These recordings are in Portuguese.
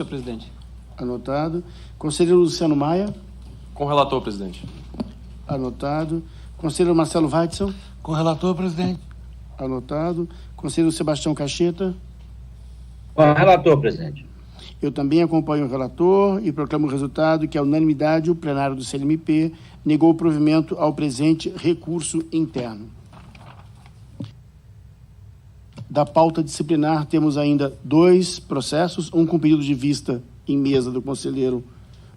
senhor presidente. Anotado. Conselheiro Luciano Maia. Com o relator, presidente. Anotado. Conselheiro Marcelo Weidson. Com o relator, presidente. Anotado. Conselheiro Sebastião Cacheta. Com o relator, presidente. Eu também acompanho o relator e proclamo o resultado que, à unanimidade, o plenário do CNMP negou o provimento ao presente recurso interno. Da pauta disciplinar, temos ainda 2 processos, um com pedido de vista em mesa do conselheiro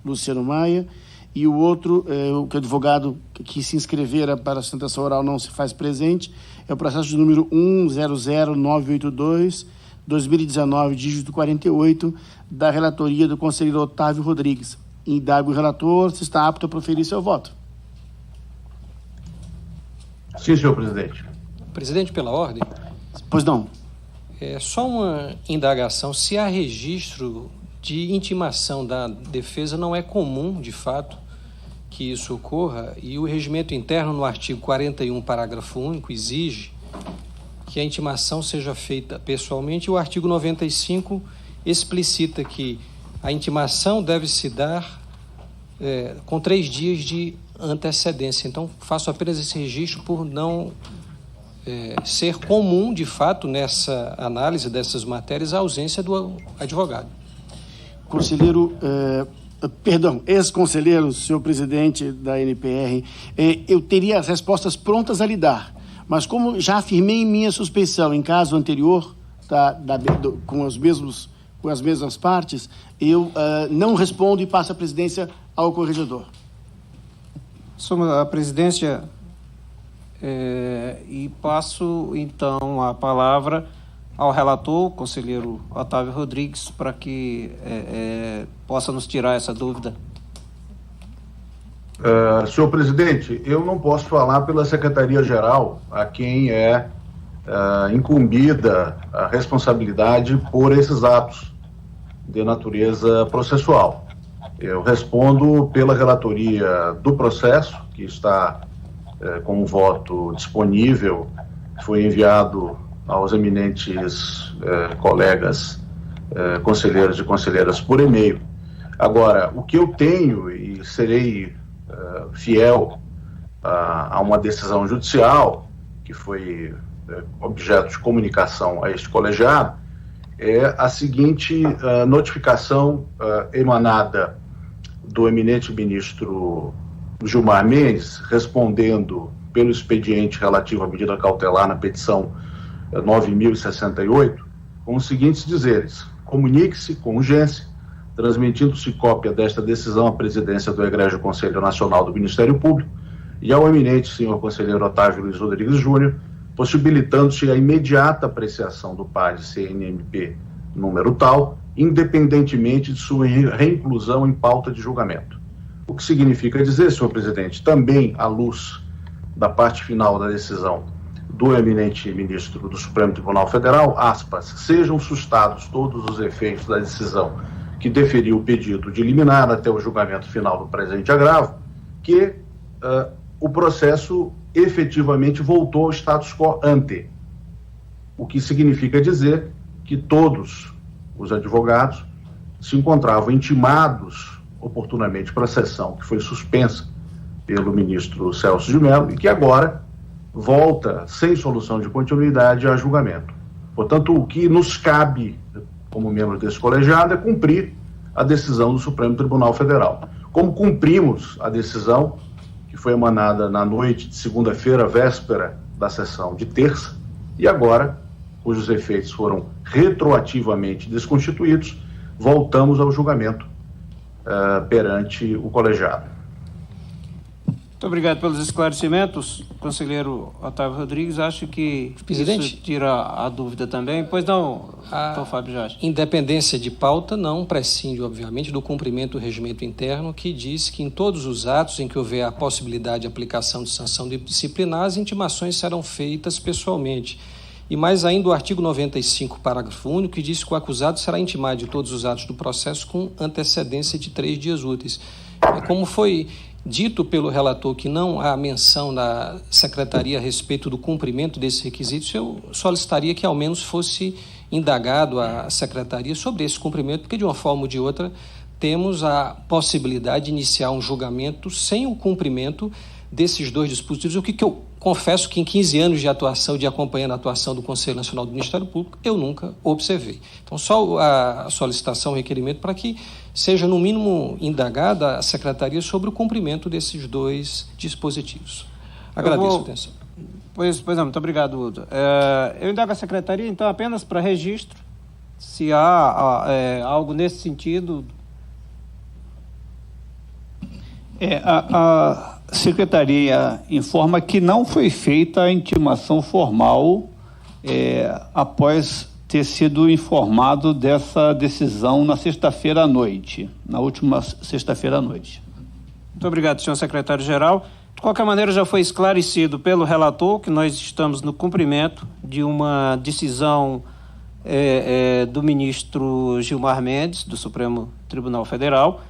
Luciano Maia e o outro, o que o advogado que se inscrevera para a sustentação oral não se faz presente, é o processo de número 100982, 2019, dígito 48, da relatoria do conselheiro Otávio Rodrigues. Indago o relator se está apto a proferir seu voto. Sim, senhor presidente. Presidente, pela ordem. Pois não. É só uma indagação. Se há registro de intimação da defesa, não é comum, de fato, que isso ocorra, e o regimento interno, no artigo 41, parágrafo único, exige que a intimação seja feita pessoalmente, e o artigo 95 explicita que a intimação deve se dar com 3 dias de antecedência. Então, faço apenas esse registro por não ser comum, de fato, nessa análise dessas matérias, a ausência do advogado. Conselheiro, ex-conselheiro, senhor presidente da NPR, eu teria as respostas prontas a lhe dar, mas como já afirmei em minha suspeição em caso anterior, com as mesmas partes, eu não respondo e passo a presidência ao corregedor. Assumo a presidência e passo, então, a palavra ao relator, conselheiro Otávio Rodrigues, para que possa nos tirar essa dúvida. Senhor presidente, eu não posso falar pela Secretaria-Geral, a quem é incumbida a responsabilidade por esses atos de natureza processual. Eu respondo pela relatoria do processo, que está com um voto disponível, foi enviado aos eminentes colegas conselheiros e conselheiras por e-mail. Agora, o que eu tenho, e serei fiel a uma decisão judicial, que foi objeto de comunicação a este colegiado, é a seguinte notificação emanada do eminente ministro Gilmar Mendes, respondendo pelo expediente relativo à medida cautelar na petição 9.068, com os seguintes dizeres: comunique-se com urgência, transmitindo-se cópia desta decisão à presidência do Egrégio Conselho Nacional do Ministério Público e ao eminente senhor conselheiro Otávio Luiz Rodrigues Júnior, possibilitando-se a imediata apreciação do PAD CNMP número tal, independentemente de sua reinclusão em pauta de julgamento. O que significa dizer, senhor presidente, também à luz da parte final da decisão do eminente ministro do Supremo Tribunal Federal, aspas, sejam sustados todos os efeitos da decisão que deferiu o pedido de liminar até o julgamento final do presente agravo, que o processo efetivamente voltou ao status quo ante, o que significa dizer que todos os advogados se encontravam intimados oportunamente para a sessão que foi suspensa pelo ministro Celso de Mello e que agora volta sem solução de continuidade a julgamento. Portanto, o que nos cabe como membros desse colegiado é cumprir a decisão do Supremo Tribunal Federal. Como cumprimos a decisão que foi emanada na noite de segunda-feira, véspera da sessão de terça, e agora, cujos efeitos foram retroativamente desconstituídos, voltamos ao julgamento perante o colegiado. Muito obrigado pelos esclarecimentos, conselheiro Otávio Rodrigues. Acho que presidente, isso tira a dúvida também. Pois não, doutor Fábio Jorge. Independência de pauta não prescinde, obviamente, do cumprimento do regimento interno, que diz que em todos os atos em que houver a possibilidade de aplicação de sanção disciplinar, as intimações serão feitas pessoalmente. E mais ainda o artigo 95, parágrafo único, que diz que o acusado será intimado de todos os atos do processo com antecedência de 3 dias úteis. Como foi dito pelo relator que não há menção da Secretaria a respeito do cumprimento desses requisitos, eu solicitaria que ao menos fosse indagado a Secretaria sobre esse cumprimento, porque de uma forma ou de outra temos a possibilidade de iniciar um julgamento sem o cumprimento desses dois dispositivos, o que eu confesso que em 15 anos de atuação, de acompanhando a atuação do Conselho Nacional do Ministério Público, eu nunca observei. Então, só a solicitação, o requerimento para que seja, no mínimo, indagada a Secretaria sobre o cumprimento desses dois dispositivos. Agradeço a atenção. Pois não, muito obrigado, Udo. Eu indago a Secretaria, então, apenas para registro, se há algo nesse sentido. A Secretaria informa que não foi feita a intimação formal após ter sido informado dessa decisão na sexta-feira à noite, na última sexta-feira à noite. Muito obrigado, senhor secretário-geral. De qualquer maneira, já foi esclarecido pelo relator que nós estamos no cumprimento de uma decisão do ministro Gilmar Mendes, do Supremo Tribunal Federal,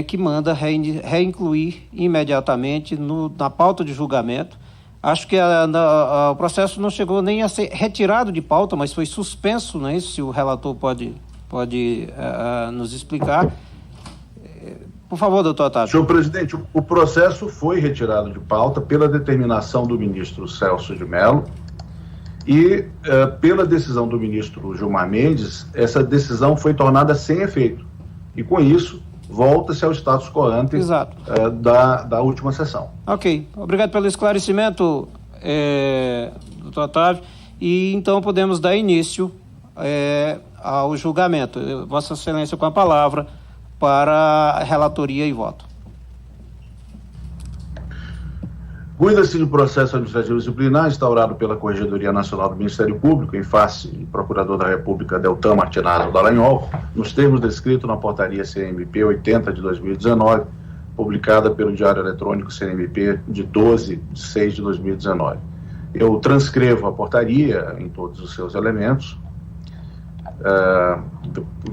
que manda reincluir imediatamente na pauta de julgamento. Acho que o processo não chegou nem a ser retirado de pauta, mas foi suspenso, não é isso? Se o relator pode nos explicar. Por favor, doutor Otávio. Senhor presidente, o processo foi retirado de pauta pela determinação do ministro Celso de Mello e pela decisão do ministro Gilmar Mendes, essa decisão foi tornada sem efeito. E com isso, volta-se ao status quo ante da última sessão. Ok. Obrigado pelo esclarecimento, doutor Otávio. E então podemos dar início ao julgamento. Vossa Excelência com a palavra para a relatoria e voto. Cuida-se de processo administrativo disciplinar instaurado pela Corregedoria Nacional do Ministério Público, em face do Procurador da República Deltan Martinazzo Dallagnol, nos termos descritos na portaria CNMP 80 de 2019, publicada pelo Diário Eletrônico CNMP de 12 de 6 de 2019. Eu transcrevo a portaria em todos os seus elementos,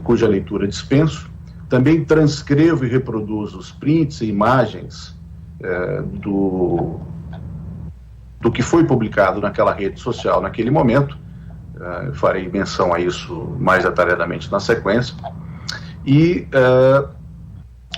cuja leitura dispenso. Também transcrevo e reproduzo os prints e imagens do que foi publicado naquela rede social naquele momento. Farei menção a isso mais detalhadamente na sequência. E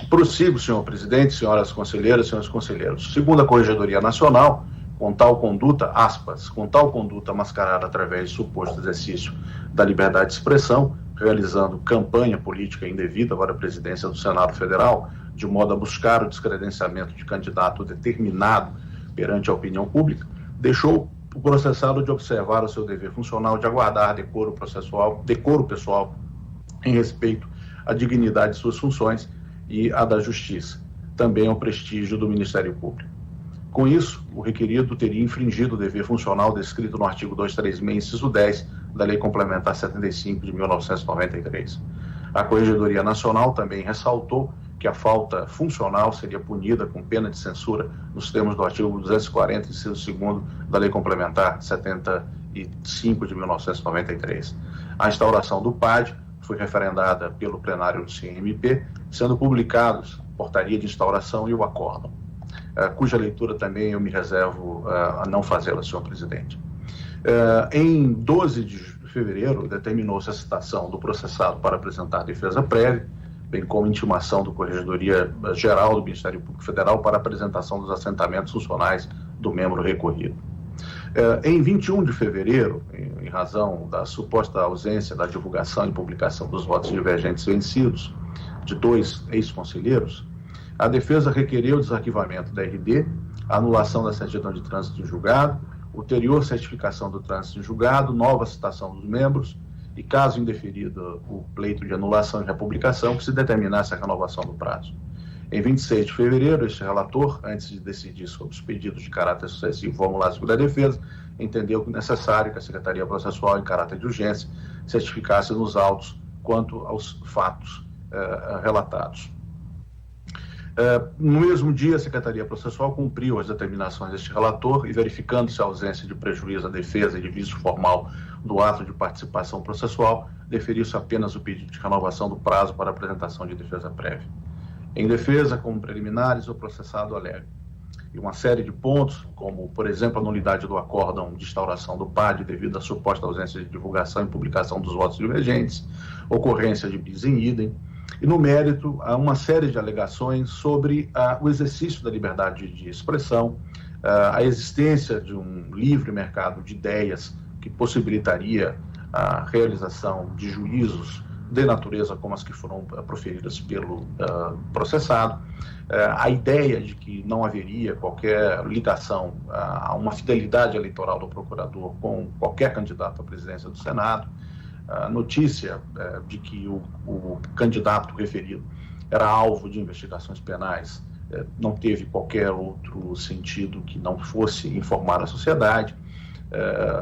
prossigo, senhor presidente, senhoras conselheiras, senhores conselheiros. Segundo a Corregedoria Nacional, com tal conduta, aspas, com tal conduta mascarada através de suposto exercício da liberdade de expressão, realizando campanha política indevida para a presidência do Senado Federal, de modo a buscar o descredenciamento de candidato determinado perante a opinião pública, deixou o processado de observar o seu dever funcional de aguardar decoro pessoal em respeito à dignidade de suas funções e à da Justiça, também ao prestígio do Ministério Público. Com isso, o requerido teria infringido o dever funcional descrito no artigo 236, inciso 10, da Lei Complementar 75 de 1993. A Corregedoria Nacional também ressaltou que a falta funcional seria punida com pena de censura nos termos do artigo 240, inciso 2º da Lei Complementar 75 de 1993. A instauração do PAD foi referendada pelo plenário do CNMP, sendo publicados portaria de instauração e o acórdão, cuja leitura também eu me reservo a não fazê-la, senhor presidente. Em 12 de fevereiro, determinou-se a citação do processado para apresentar defesa prévia, bem como intimação do Corregedoria Geral do Ministério Público Federal para apresentação dos assentamentos funcionais do membro recorrido. Em 21 de fevereiro, em razão da suposta ausência da divulgação e publicação dos votos divergentes vencidos de 2 ex-conselheiros, a defesa requereu o desarquivamento da RD, a anulação da certidão de trânsito em julgado, ulterior certificação do trânsito em julgado, nova citação dos membros e, caso indeferido o pleito de anulação e republicação, que se determinasse a renovação do prazo. Em 26 de fevereiro, este relator, antes de decidir sobre os pedidos de caráter sucessivo formulados pela defesa, entendeu necessário que a Secretaria Processual, em caráter de urgência, certificasse nos autos quanto aos fatos relatados. No mesmo dia, a Secretaria Processual cumpriu as determinações deste relator e, verificando-se a ausência de prejuízo à defesa e de vício formal do ato de participação processual, deferiu-se apenas o pedido de renovação do prazo para apresentação de defesa prévia. Em defesa, como preliminares, o processado alega e uma série de pontos, como, por exemplo, a nulidade do acórdão de instauração do PAD devido à suposta ausência de divulgação e publicação dos votos divergentes, ocorrência de bis in idem, e no mérito há uma série de alegações sobre o exercício da liberdade de expressão, a existência de um livre mercado de ideias que possibilitaria a realização de juízos de natureza como as que foram proferidas pelo processado, a ideia de que não haveria qualquer ligação a uma fidelidade eleitoral do procurador com qualquer candidato à presidência do Senado, a notícia de que o candidato referido era alvo de investigações penais não teve qualquer outro sentido que não fosse informar a sociedade.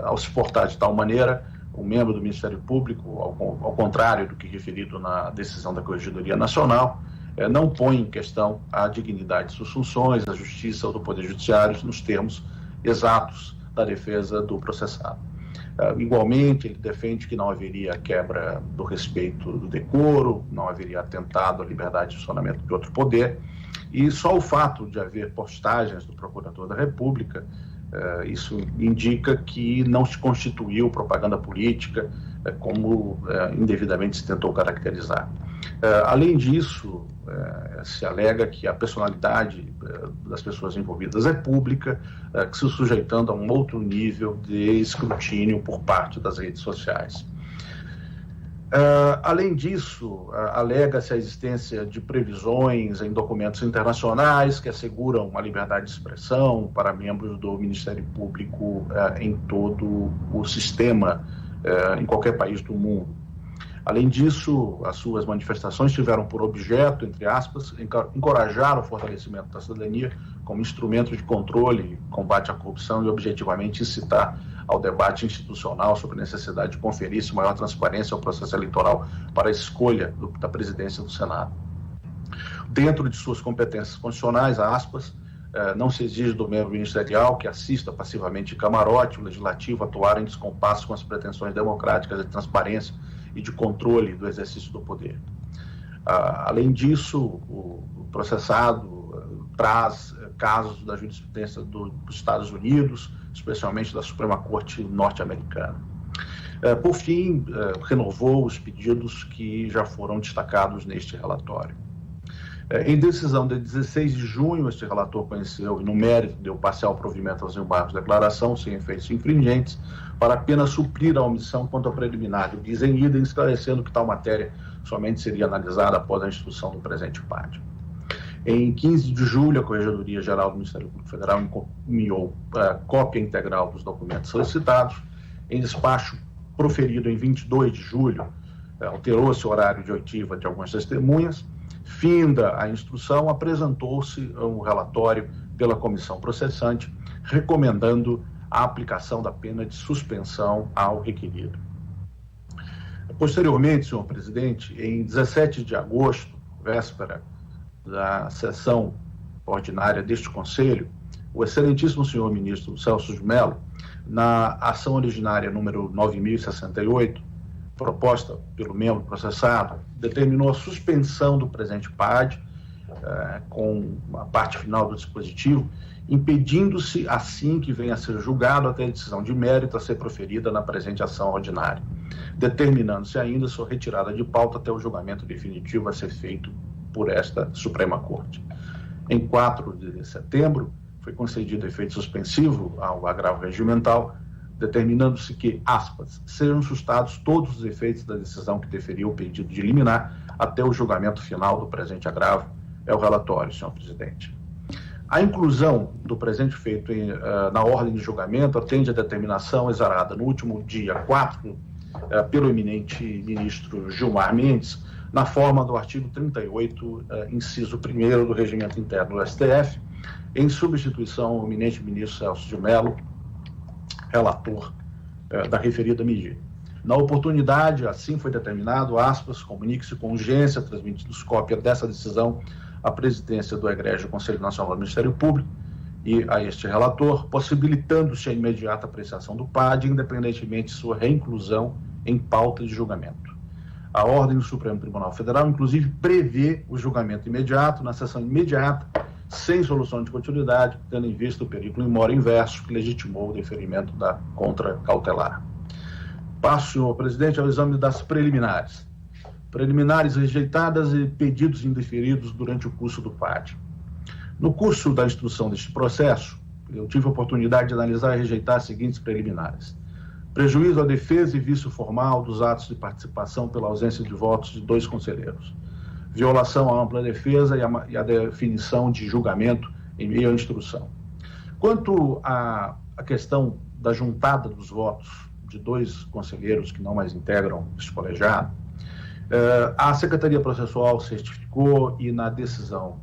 Ao se portar de tal maneira, o membro do Ministério Público, ao contrário do que referido na decisão da Corregedoria Nacional, não põe em questão a dignidade de suas funções, da Justiça ou do Poder Judiciário, nos termos exatos da defesa do processado. Igualmente, ele defende que não haveria quebra do respeito do decoro, não haveria atentado à liberdade de funcionamento de outro poder, e só o fato de haver postagens do Procurador da República, isso indica que não se constituiu propaganda política, como indevidamente se tentou caracterizar. Além disso, se alega que a personalidade das pessoas envolvidas é pública, que se sujeitando a um outro nível de escrutínio por parte das redes sociais. Além disso, alega-se a existência de previsões em documentos internacionais que asseguram a liberdade de expressão para membros do Ministério Público em todo o sistema, em qualquer país do mundo. Além disso, as suas manifestações tiveram por objeto, entre aspas, encorajar o fortalecimento da cidadania como instrumento de controle, combate à corrupção e, objetivamente, incitar ao debate institucional sobre a necessidade de conferir-se maior transparência ao processo eleitoral para a escolha da presidência do Senado. Dentro de suas competências constitucionais, aspas, não se exige do membro ministerial que assista passivamente em camarote o legislativo atuar em descompasso com as pretensões democráticas de transparência e de controle do exercício do poder. Além disso, o processado traz casos da jurisprudência dos Estados Unidos, especialmente da Suprema Corte norte-americana. Por fim, renovou os pedidos que já foram destacados neste relatório. Em decisão de 16 de junho, este relator conheceu e, no mérito, deu parcial provimento aos embargos de declaração, sem efeitos infringentes, para apenas suprir a omissão quanto ao preliminar do bis in idem, esclarecendo que tal matéria somente seria analisada após a instrução do presente PAD. Em 15 de julho, a Corregedoria Geral do Ministério Público Federal encaminhou cópia integral dos documentos solicitados. Em despacho proferido em 22 de julho, alterou-se o horário de oitiva de algumas testemunhas. Finda a instrução, apresentou-se um relatório pela comissão processante, recomendando a aplicação da pena de suspensão ao requerido. Posteriormente, senhor presidente, em 17 de agosto, véspera da sessão ordinária deste Conselho, o excelentíssimo senhor ministro Celso de Mello, na ação originária número 9068, proposta pelo membro processado, determinou a suspensão do presente PAD, com a parte final do dispositivo, impedindo-se, assim que venha a ser julgado, até a decisão de mérito a ser proferida na presente ação ordinária, determinando-se ainda sua retirada de pauta até o julgamento definitivo a ser feito por esta Suprema Corte. Em 4 de setembro, foi concedido efeito suspensivo ao agravo regimental, determinando-se que, aspas, sejam sustados todos os efeitos da decisão que deferiu o pedido de liminar até o julgamento final do presente agravo. É o relatório, senhor presidente. A inclusão do presente feito na ordem de julgamento atende à determinação exarada no último dia 4 pelo eminente ministro Gilmar Mendes, na forma do artigo 38, inciso 1º do Regimento Interno do STF, em substituição ao eminente ministro Celso de Mello, relator da referida medida. Na oportunidade, assim foi determinado, aspas, comunique-se com urgência, transmitindo-se cópia dessa decisão à presidência do Egrégio Conselho Nacional do Ministério Público e a este relator, possibilitando-se a imediata apreciação do PAD, independentemente de sua reinclusão em pauta de julgamento. A ordem do Supremo Tribunal Federal, inclusive, prevê o julgamento imediato, na sessão imediata, sem solução de continuidade, tendo em vista o perigo in-mora inverso que legitimou o deferimento da contra-cautelar. Passo, senhor presidente, ao exame das preliminares. Preliminares rejeitadas e pedidos indeferidos durante o curso do PAD. No curso da instrução deste processo, eu tive a oportunidade de analisar e rejeitar as seguintes preliminares. Prejuízo à defesa e vício formal dos atos de participação pela ausência de votos de 2 conselheiros. Violação à ampla defesa e à definição de julgamento em meio à instrução. Quanto à questão da juntada dos votos de 2 conselheiros que não mais integram este colegiado, a Secretaria Processual certificou e na decisão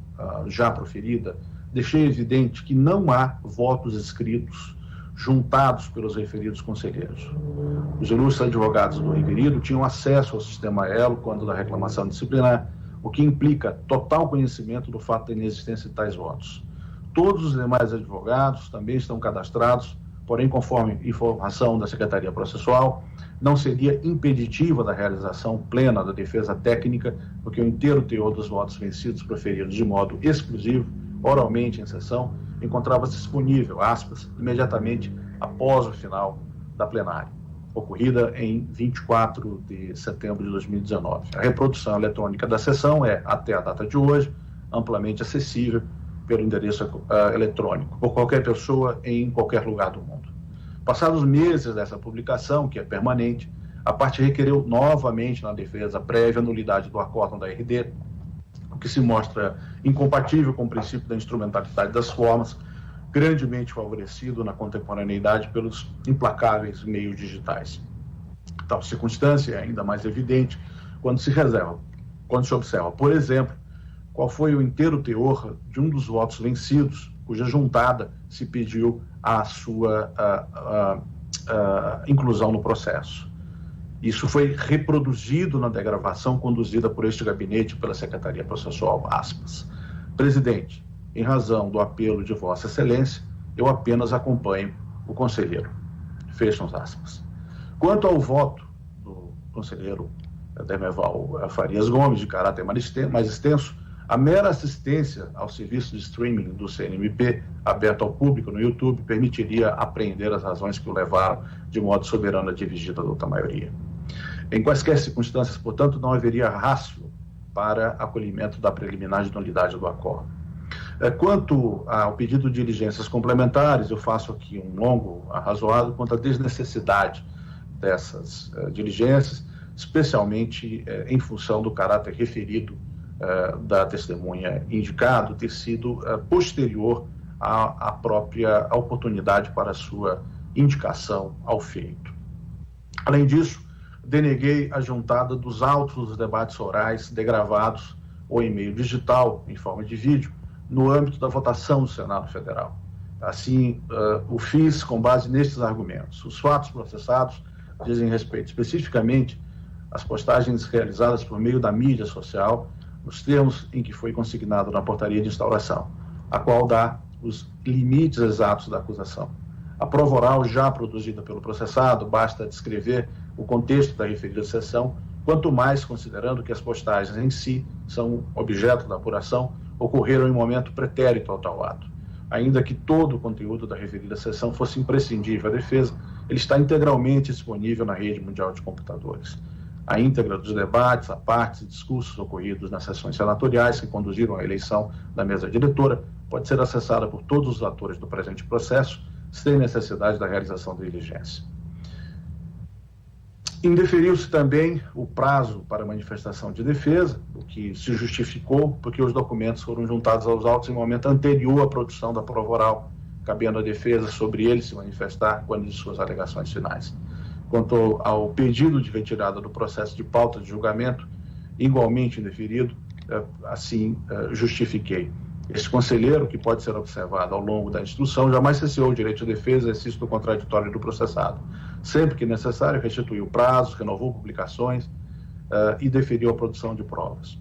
já proferida, deixei evidente que não há votos escritos juntados pelos referidos conselheiros. Os ilustres advogados do referido tinham acesso ao sistema ELO quando da reclamação disciplinar, o que implica total conhecimento do fato da inexistência de tais votos. Todos os demais advogados também estão cadastrados, porém, conforme informação da Secretaria Processual, não seria impeditiva da realização plena da defesa técnica, porque o inteiro teor dos votos vencidos proferidos de modo exclusivo, oralmente em sessão, encontrava-se disponível, aspas, imediatamente após o final da plenária, ocorrida em 24 de setembro de 2019. A reprodução eletrônica da sessão é, até a data de hoje, amplamente acessível pelo endereço eletrônico, por qualquer pessoa em qualquer lugar do mundo. Passados meses dessa publicação, que é permanente, a parte requereu novamente na defesa prévia nulidade do acórdão da RD, o que se mostra incompatível com o princípio da instrumentalidade das formas, grandemente favorecido na contemporaneidade pelos implacáveis meios digitais. Tal circunstância é ainda mais evidente quando se observa, por exemplo, qual foi o inteiro teor de um dos votos vencidos, cuja juntada se pediu a sua inclusão no processo. Isso foi reproduzido na degravação conduzida por este gabinete pela Secretaria Processual, aspas. Presidente, em razão do apelo de Vossa Excelência, eu apenas acompanho o conselheiro. Fecham as aspas. Quanto ao voto do conselheiro Demerval Farias Gomes, de caráter mais extenso, a mera assistência ao serviço de streaming do CNMP, aberto ao público no YouTube, permitiria apreender as razões que o levaram de modo soberano a dirigir a outra maioria. Em quaisquer circunstâncias, portanto, não haveria rácio para acolhimento da preliminar de nulidade do acordo. Quanto ao pedido de diligências complementares, eu faço aqui um longo arrazoado quanto à desnecessidade dessas diligências, especialmente em função do caráter referido da testemunha indicado ter sido posterior à própria oportunidade para sua indicação ao feito. Além disso, deneguei a juntada dos autos dos debates orais degravados ou em meio digital, em forma de vídeo, no âmbito da votação do Senado Federal. Assim, o fiz com base nestes argumentos. Os fatos processados dizem respeito especificamente às postagens realizadas por meio da mídia social, nos termos em que foi consignado na portaria de instauração, a qual dá os limites exatos da acusação. A prova oral já produzida pelo processado basta descrever o contexto da referida sessão, quanto mais considerando que as postagens em si são objeto da apuração, ocorreram em momento pretérito ao tal ato. Ainda que todo o conteúdo da referida sessão fosse imprescindível à defesa, ele está integralmente disponível na rede mundial de computadores. A íntegra dos debates, apartes e discursos ocorridos nas sessões senatoriais que conduziram à eleição da mesa diretora pode ser acessada por todos os atores do presente processo, sem necessidade da realização de diligência. Indeferiu-se também o prazo para manifestação de defesa, o que se justificou porque os documentos foram juntados aos autos em momento anterior à produção da prova oral, cabendo à defesa sobre ele se manifestar quando de suas alegações finais. Quanto ao pedido de retirada do processo de pauta de julgamento, igualmente indeferido, assim justifiquei. Este conselheiro, que pode ser observado ao longo da instrução, jamais cessou o direito de defesa e exercício do contraditório do processado. Sempre que necessário, restituiu prazos, renovou publicações e deferiu a produção de provas.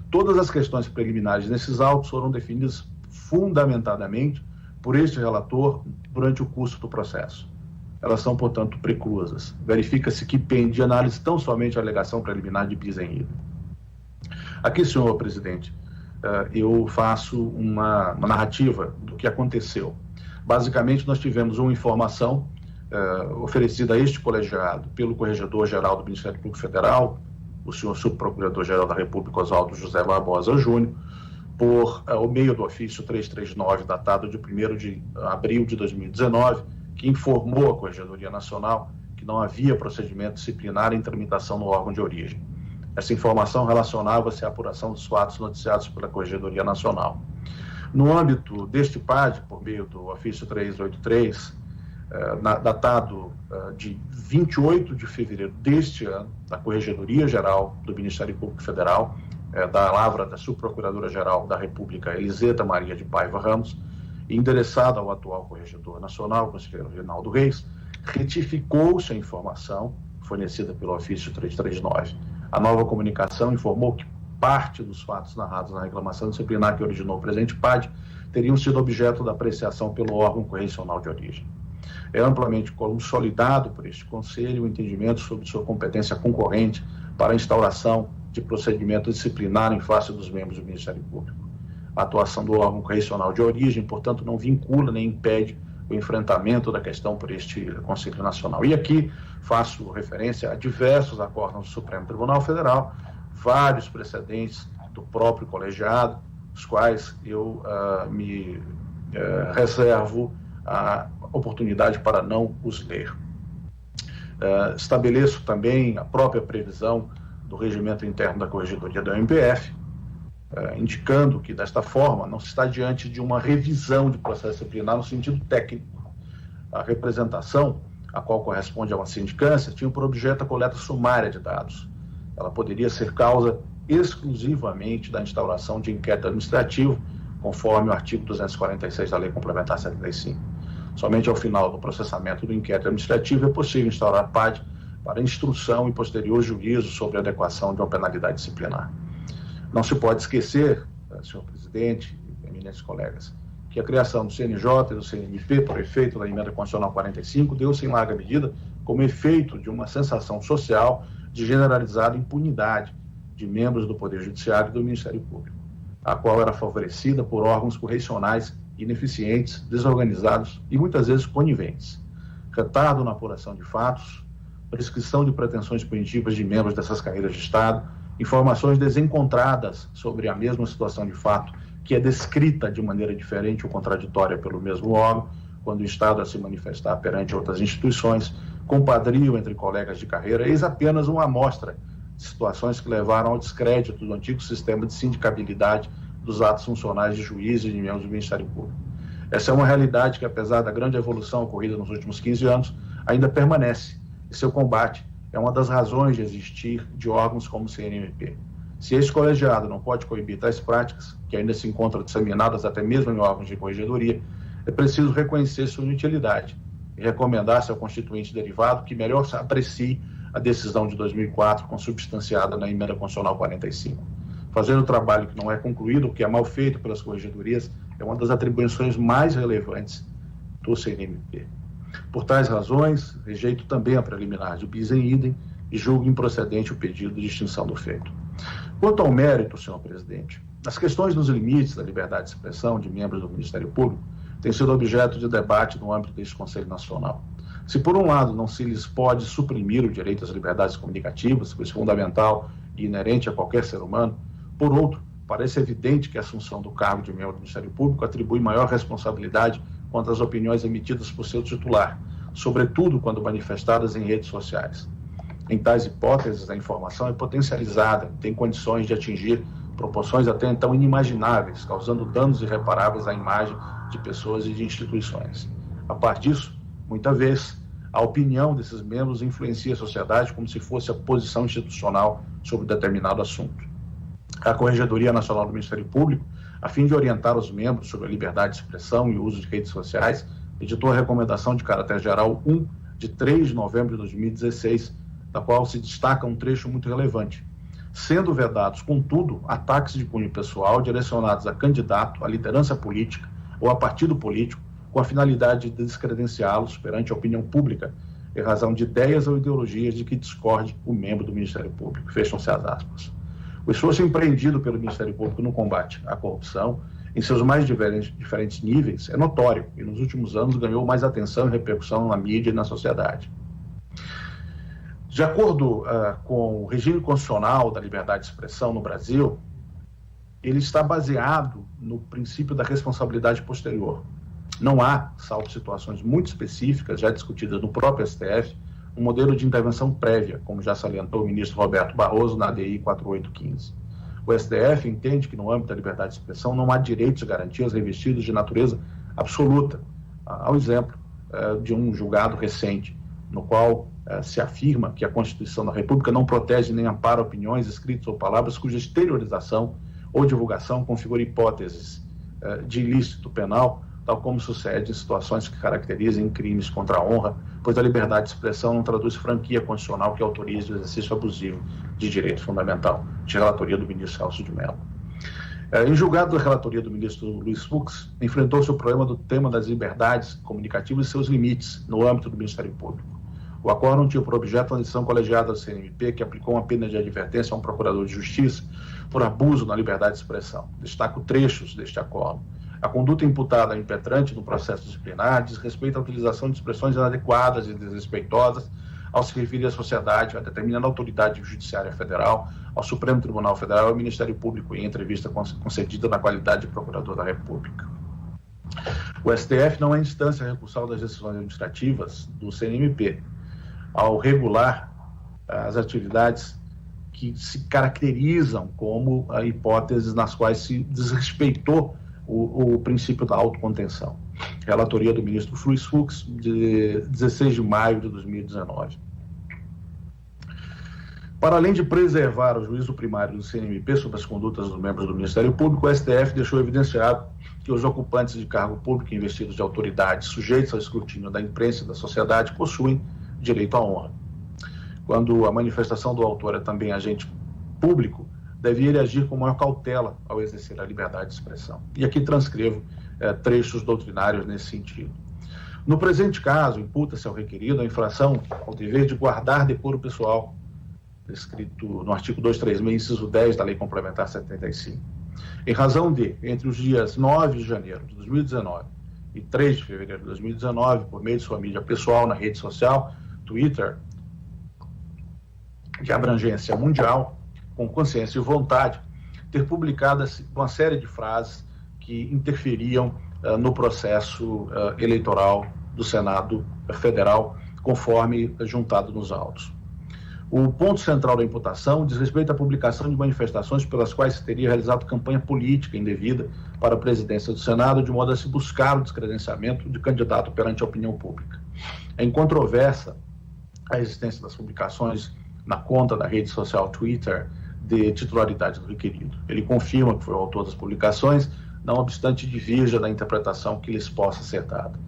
Todas as questões preliminares nesses autos foram definidas fundamentadamente por este relator durante o curso do processo. Elas são, portanto, preclusas. Verifica-se que pende análise tão somente a alegação preliminar de bis em idem. Aqui, senhor presidente, eu faço uma narrativa do que aconteceu. Basicamente, nós tivemos uma informação oferecida a este colegiado pelo Corregedor-Geral do Ministério Público Federal, o senhor Subprocurador-Geral da República, Oswaldo José Barbosa Júnior, por o meio do ofício 339, datado de 1º de abril de 2019, que informou a Corregedoria Nacional que não havia procedimento disciplinar em tramitação no órgão de origem. Essa informação relacionava-se à apuração dos fatos noticiados pela Corregedoria Nacional. No âmbito deste PAD, por meio do ofício 383, datado de 28 de fevereiro deste ano, da Corregedoria Geral do Ministério Público Federal, da lavra da Subprocuradora-Geral da República, Eliseta Maria de Paiva Ramos, endereçada ao atual Corregedor Nacional, o conselheiro Reinaldo Reis, retificou-se a informação fornecida pelo ofício 339. A nova comunicação informou que parte dos fatos narrados na reclamação disciplinar que originou o presente PAD teriam sido objeto da apreciação pelo órgão correcional de origem. É amplamente consolidado por este Conselho o entendimento sobre sua competência concorrente para a instauração de procedimento disciplinar em face dos membros do Ministério Público. A atuação do órgão correcional de origem, portanto, não vincula nem impede o enfrentamento da questão por este Conselho Nacional. E aqui faço referência a diversos acordos do Supremo Tribunal Federal, vários precedentes do próprio colegiado, os quais eu me reservo a oportunidade para não os ler. Estabeleço também a própria previsão do regimento interno da Corregedoria da UMPF, indicando que, desta forma, não se está diante de uma revisão de processo disciplinar no sentido técnico. A representação, a qual corresponde a uma sindicância, tinha por objeto a coleta sumária de dados. Ela poderia ser causa exclusivamente da instauração de inquérito administrativo, conforme o artigo 246 da Lei Complementar 75. Somente ao final do processamento do inquérito administrativo é possível instaurar PAD para instrução e posterior juízo sobre a adequação de uma penalidade disciplinar. Não se pode esquecer, senhor presidente e eminentes colegas, que a criação do CNJ e do CNMP, por efeito da Emenda Constitucional 45, deu-se em larga medida como efeito de uma sensação social de generalizada impunidade de membros do Poder Judiciário e do Ministério Público, a qual era favorecida por órgãos correcionais ineficientes, desorganizados e muitas vezes coniventes. Retardo na apuração de fatos, prescrição de pretensões punitivas de membros dessas carreiras de Estado, informações desencontradas sobre a mesma situação de fato, que é descrita de maneira diferente ou contraditória pelo mesmo órgão, quando o Estado a se manifestar perante outras instituições, compadrio entre colegas de carreira, eis apenas uma amostra de situações que levaram ao descrédito do antigo sistema de sindicabilidade dos atos funcionais de juízes e de membros do Ministério Público. Essa é uma realidade que, apesar da grande evolução ocorrida nos últimos 15 anos, ainda permanece, e seu combate é uma das razões de existir de órgãos como o CNMP. Se este colegiado não pode coibir tais práticas, que ainda se encontram disseminadas até mesmo em órgãos de corregedoria, é preciso reconhecer sua inutilidade e recomendar-se ao constituinte derivado que melhor aprecie a decisão de 2004, consubstanciada na Emenda Constitucional 45. Fazer o trabalho que não é concluído, o que é mal feito pelas corregedorias, é uma das atribuições mais relevantes do CNMP. Por tais razões, rejeito também a preliminar de bis em idem e julgo improcedente o pedido de extinção do feito. Quanto ao mérito, senhor presidente, as questões dos limites da liberdade de expressão de membros do Ministério Público têm sido objeto de debate no âmbito deste Conselho Nacional. Se, por um lado, não se lhes pode suprimir o direito às liberdades comunicativas, pois fundamental e inerente a qualquer ser humano, por outro, parece evidente que a assunção do cargo de membro do Ministério Público atribui maior responsabilidade quanto às opiniões emitidas por seu titular, sobretudo quando manifestadas em redes sociais. Em tais hipóteses, a informação é potencializada, tem condições de atingir proporções até então inimagináveis, causando danos irreparáveis à imagem de pessoas e de instituições. A par disso, muita vez, a opinião desses membros influencia a sociedade como se fosse a posição institucional sobre determinado assunto. A Corregedoria Nacional do Ministério Público, a fim de orientar os membros sobre a liberdade de expressão e o uso de redes sociais, editou a recomendação de caráter geral 1, de 3 de novembro de 2016, da qual se destaca um trecho muito relevante. Sendo vedados, contudo, ataques de cunho pessoal direcionados a candidato, a liderança política ou a partido político, com a finalidade de descredenciá-los perante a opinião pública, em razão de ideias ou ideologias de que discorde o membro do Ministério Público. Fecham-se as aspas. O esforço empreendido pelo Ministério Público no combate à corrupção, em seus mais diferentes níveis, é notório e nos últimos anos ganhou mais atenção e repercussão na mídia e na sociedade. De acordo com o regime constitucional da liberdade de expressão no Brasil, ele está baseado no princípio da responsabilidade posterior. Não há, salvo situações muito específicas, já discutidas no próprio STF, um modelo de intervenção prévia, como já salientou o ministro Roberto Barroso na ADI 4815. O STF entende que no âmbito da liberdade de expressão não há direitos e garantias revestidos de natureza absoluta, ao exemplo de um julgado recente, no qual se afirma que a Constituição da República não protege nem ampara opiniões, escritos ou palavras cuja exteriorização ou divulgação configura hipóteses de ilícito penal, tal como sucede em situações que caracterizem crimes contra a honra, pois a liberdade de expressão não traduz franquia constitucional que autorize o exercício abusivo de direito fundamental, de relatoria do ministro Celso de Mello. Em julgado da relatoria do ministro Luiz Fux, enfrentou-se o problema do tema das liberdades comunicativas e seus limites no âmbito do Ministério Público. O acórdão tinha por objeto a decisão colegiada do CNMP que aplicou uma pena de advertência a um procurador de justiça por abuso na liberdade de expressão. Destaco trechos deste acórdão. A conduta imputada ao impetrante no processo disciplinar diz respeito à utilização de expressões inadequadas e desrespeitosas ao se referir à sociedade, a determinada autoridade judiciária federal, ao Supremo Tribunal Federal e ao Ministério Público, em entrevista concedida na qualidade de procurador da República. O STF não é instância recursal das decisões administrativas do CNMP, ao regular as atividades que se caracterizam como hipóteses nas quais se desrespeitou o princípio da autocontenção. Relatoria do ministro Luiz Fux, de 16 de maio de 2019. Para além de preservar o juízo primário do CNMP sobre as condutas dos membros do Ministério Público, o STF deixou evidenciado que os ocupantes de cargo público investidos de autoridades sujeitos ao escrutínio da imprensa e da sociedade possuem direito à honra. Quando a manifestação do autor é também agente público, deve ele agir com maior cautela ao exercer a liberdade de expressão. E aqui transcrevo trechos doutrinários nesse sentido. No presente caso, imputa-se ao requerido a infração ao dever de guardar decoro pessoal, descrito no artigo 236, inciso 10 da Lei Complementar 75. Em razão de, entre os dias 9 de janeiro de 2019 e 3 de fevereiro de 2019, por meio de sua mídia pessoal na rede social, Twitter, de abrangência mundial, com consciência e vontade, ter publicado uma série de frases que interferiam no processo eleitoral do Senado Federal, conforme juntado nos autos. O ponto central da imputação diz respeito à publicação de manifestações pelas quais se teria realizado campanha política indevida para a presidência do Senado, de modo a se buscar o descredenciamento de candidato perante a opinião pública. É incontroversa a existência das publicações na conta da rede social Twitter de titularidade do requerido. Ele confirma que foi o autor das publicações, não obstante divirja da interpretação que lhes possa ser dada.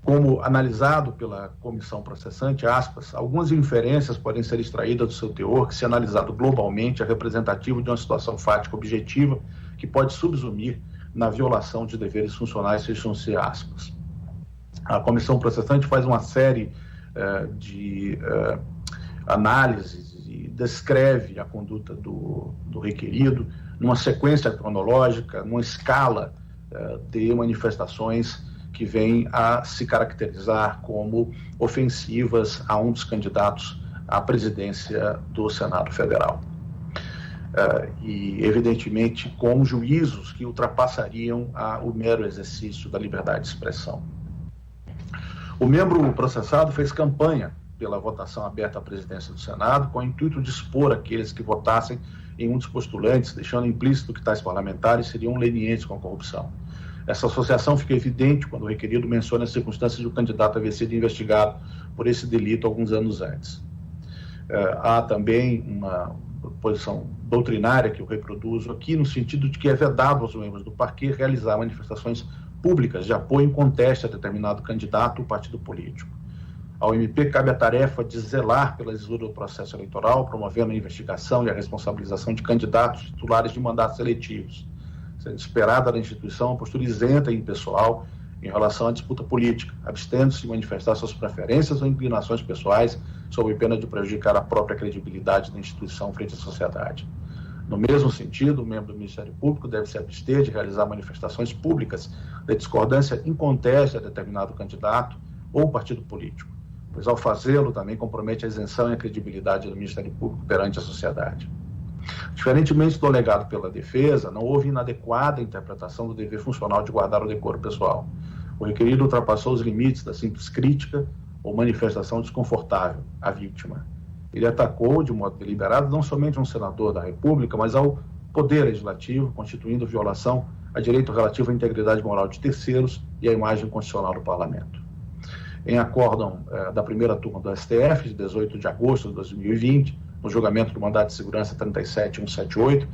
Como analisado pela comissão processante, aspas, algumas inferências podem ser extraídas do seu teor que, se analisado globalmente, é representativo de uma situação fática objetiva que pode subsumir na violação de deveres funcionais, fecham-se aspas. A comissão processante faz uma série de análises e descreve a conduta do requerido numa sequência cronológica, numa escala de manifestações que vêm a se caracterizar como ofensivas a um dos candidatos à presidência do Senado Federal. E, evidentemente, com juízos que ultrapassariam o mero exercício da liberdade de expressão. O membro processado fez campanha pela votação aberta à presidência do Senado, com o intuito de expor aqueles que votassem em um dos postulantes, deixando implícito que tais parlamentares seriam lenientes com a corrupção. Essa associação fica evidente quando o requerido menciona as circunstâncias de o candidato haver sido investigado por esse delito alguns anos antes. Há também uma posição doutrinária que eu reproduzo aqui, no sentido de que é vedado aos membros do parquê realizar manifestações públicas de apoio em conteste a determinado candidato ou partido político. Ao MP cabe a tarefa de zelar pela lisura do processo eleitoral, promovendo a investigação e a responsabilização de candidatos titulares de mandatos eletivos, sendo esperada da instituição uma postura isenta e impessoal em relação à disputa política, abstendo-se de manifestar suas preferências ou inclinações pessoais, sob pena de prejudicar a própria credibilidade da instituição frente à sociedade. No mesmo sentido, o membro do Ministério Público deve se abster de realizar manifestações públicas de discordância inconteste a determinado candidato ou partido político, pois ao fazê-lo também compromete a isenção e a credibilidade do Ministério Público perante a sociedade. Diferentemente do alegado pela defesa, não houve inadequada interpretação do dever funcional de guardar o decoro pessoal. O requerido ultrapassou os limites da simples crítica ou manifestação desconfortável à vítima. Ele atacou de modo deliberado não somente um senador da República, mas ao poder legislativo, constituindo violação a direito relativo à integridade moral de terceiros e à imagem constitucional do Parlamento. Em acórdão da primeira turma do STF, de 18 de agosto de 2020, no julgamento do mandado de segurança 37178,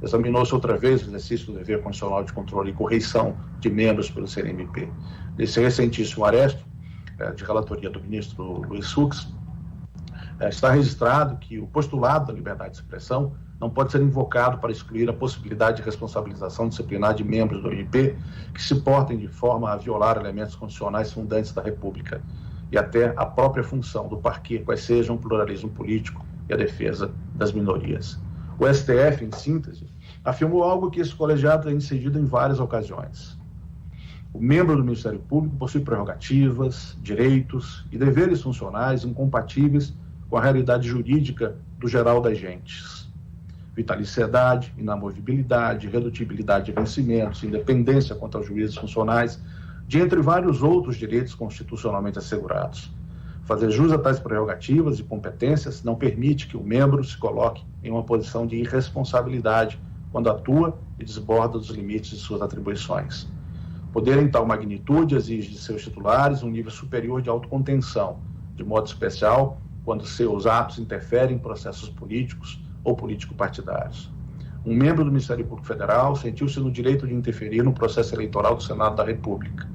examinou-se outra vez o exercício do dever constitucional de controle e correição de membros pelo CNMP. Nesse recentíssimo aresto, de relatoria do ministro Luiz Fux, está registrado que o postulado da liberdade de expressão não pode ser invocado para excluir a possibilidade de responsabilização disciplinar de membros do MP que se portem de forma a violar elementos constitucionais fundantes da República e até a própria função do parquê, quais sejam o pluralismo político e a defesa das minorias. O STF, em síntese, afirmou algo que esse colegiado tem incidido em várias ocasiões. O membro do Ministério Público possui prerrogativas, direitos e deveres funcionais incompatíveis com a realidade jurídica do geral das gentes. Vitaliciedade, inamovibilidade, redutibilidade de vencimentos, independência quanto aos juízes funcionais, de entre vários outros direitos constitucionalmente assegurados. Fazer jus a tais prerrogativas e competências não permite que o membro se coloque em uma posição de irresponsabilidade quando atua e desborda dos limites de suas atribuições. Poder em tal magnitude exige de seus titulares um nível superior de autocontenção, de modo especial quando seus atos interferem em processos políticos ou político-partidários. Um membro do Ministério Público Federal sentiu-se no direito de interferir no processo eleitoral do Senado da República.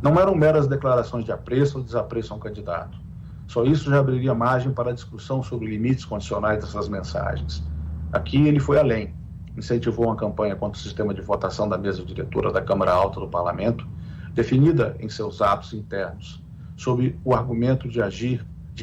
Não eram meras declarações de apreço ou desapreço a um candidato. Só isso já abriria margem para a discussão sobre limites condicionais dessas mensagens. Aqui ele foi além. Incentivou uma campanha contra o sistema de votação da mesa diretora da Câmara Alta do Parlamento, definida em seus atos internos, sob o argumento de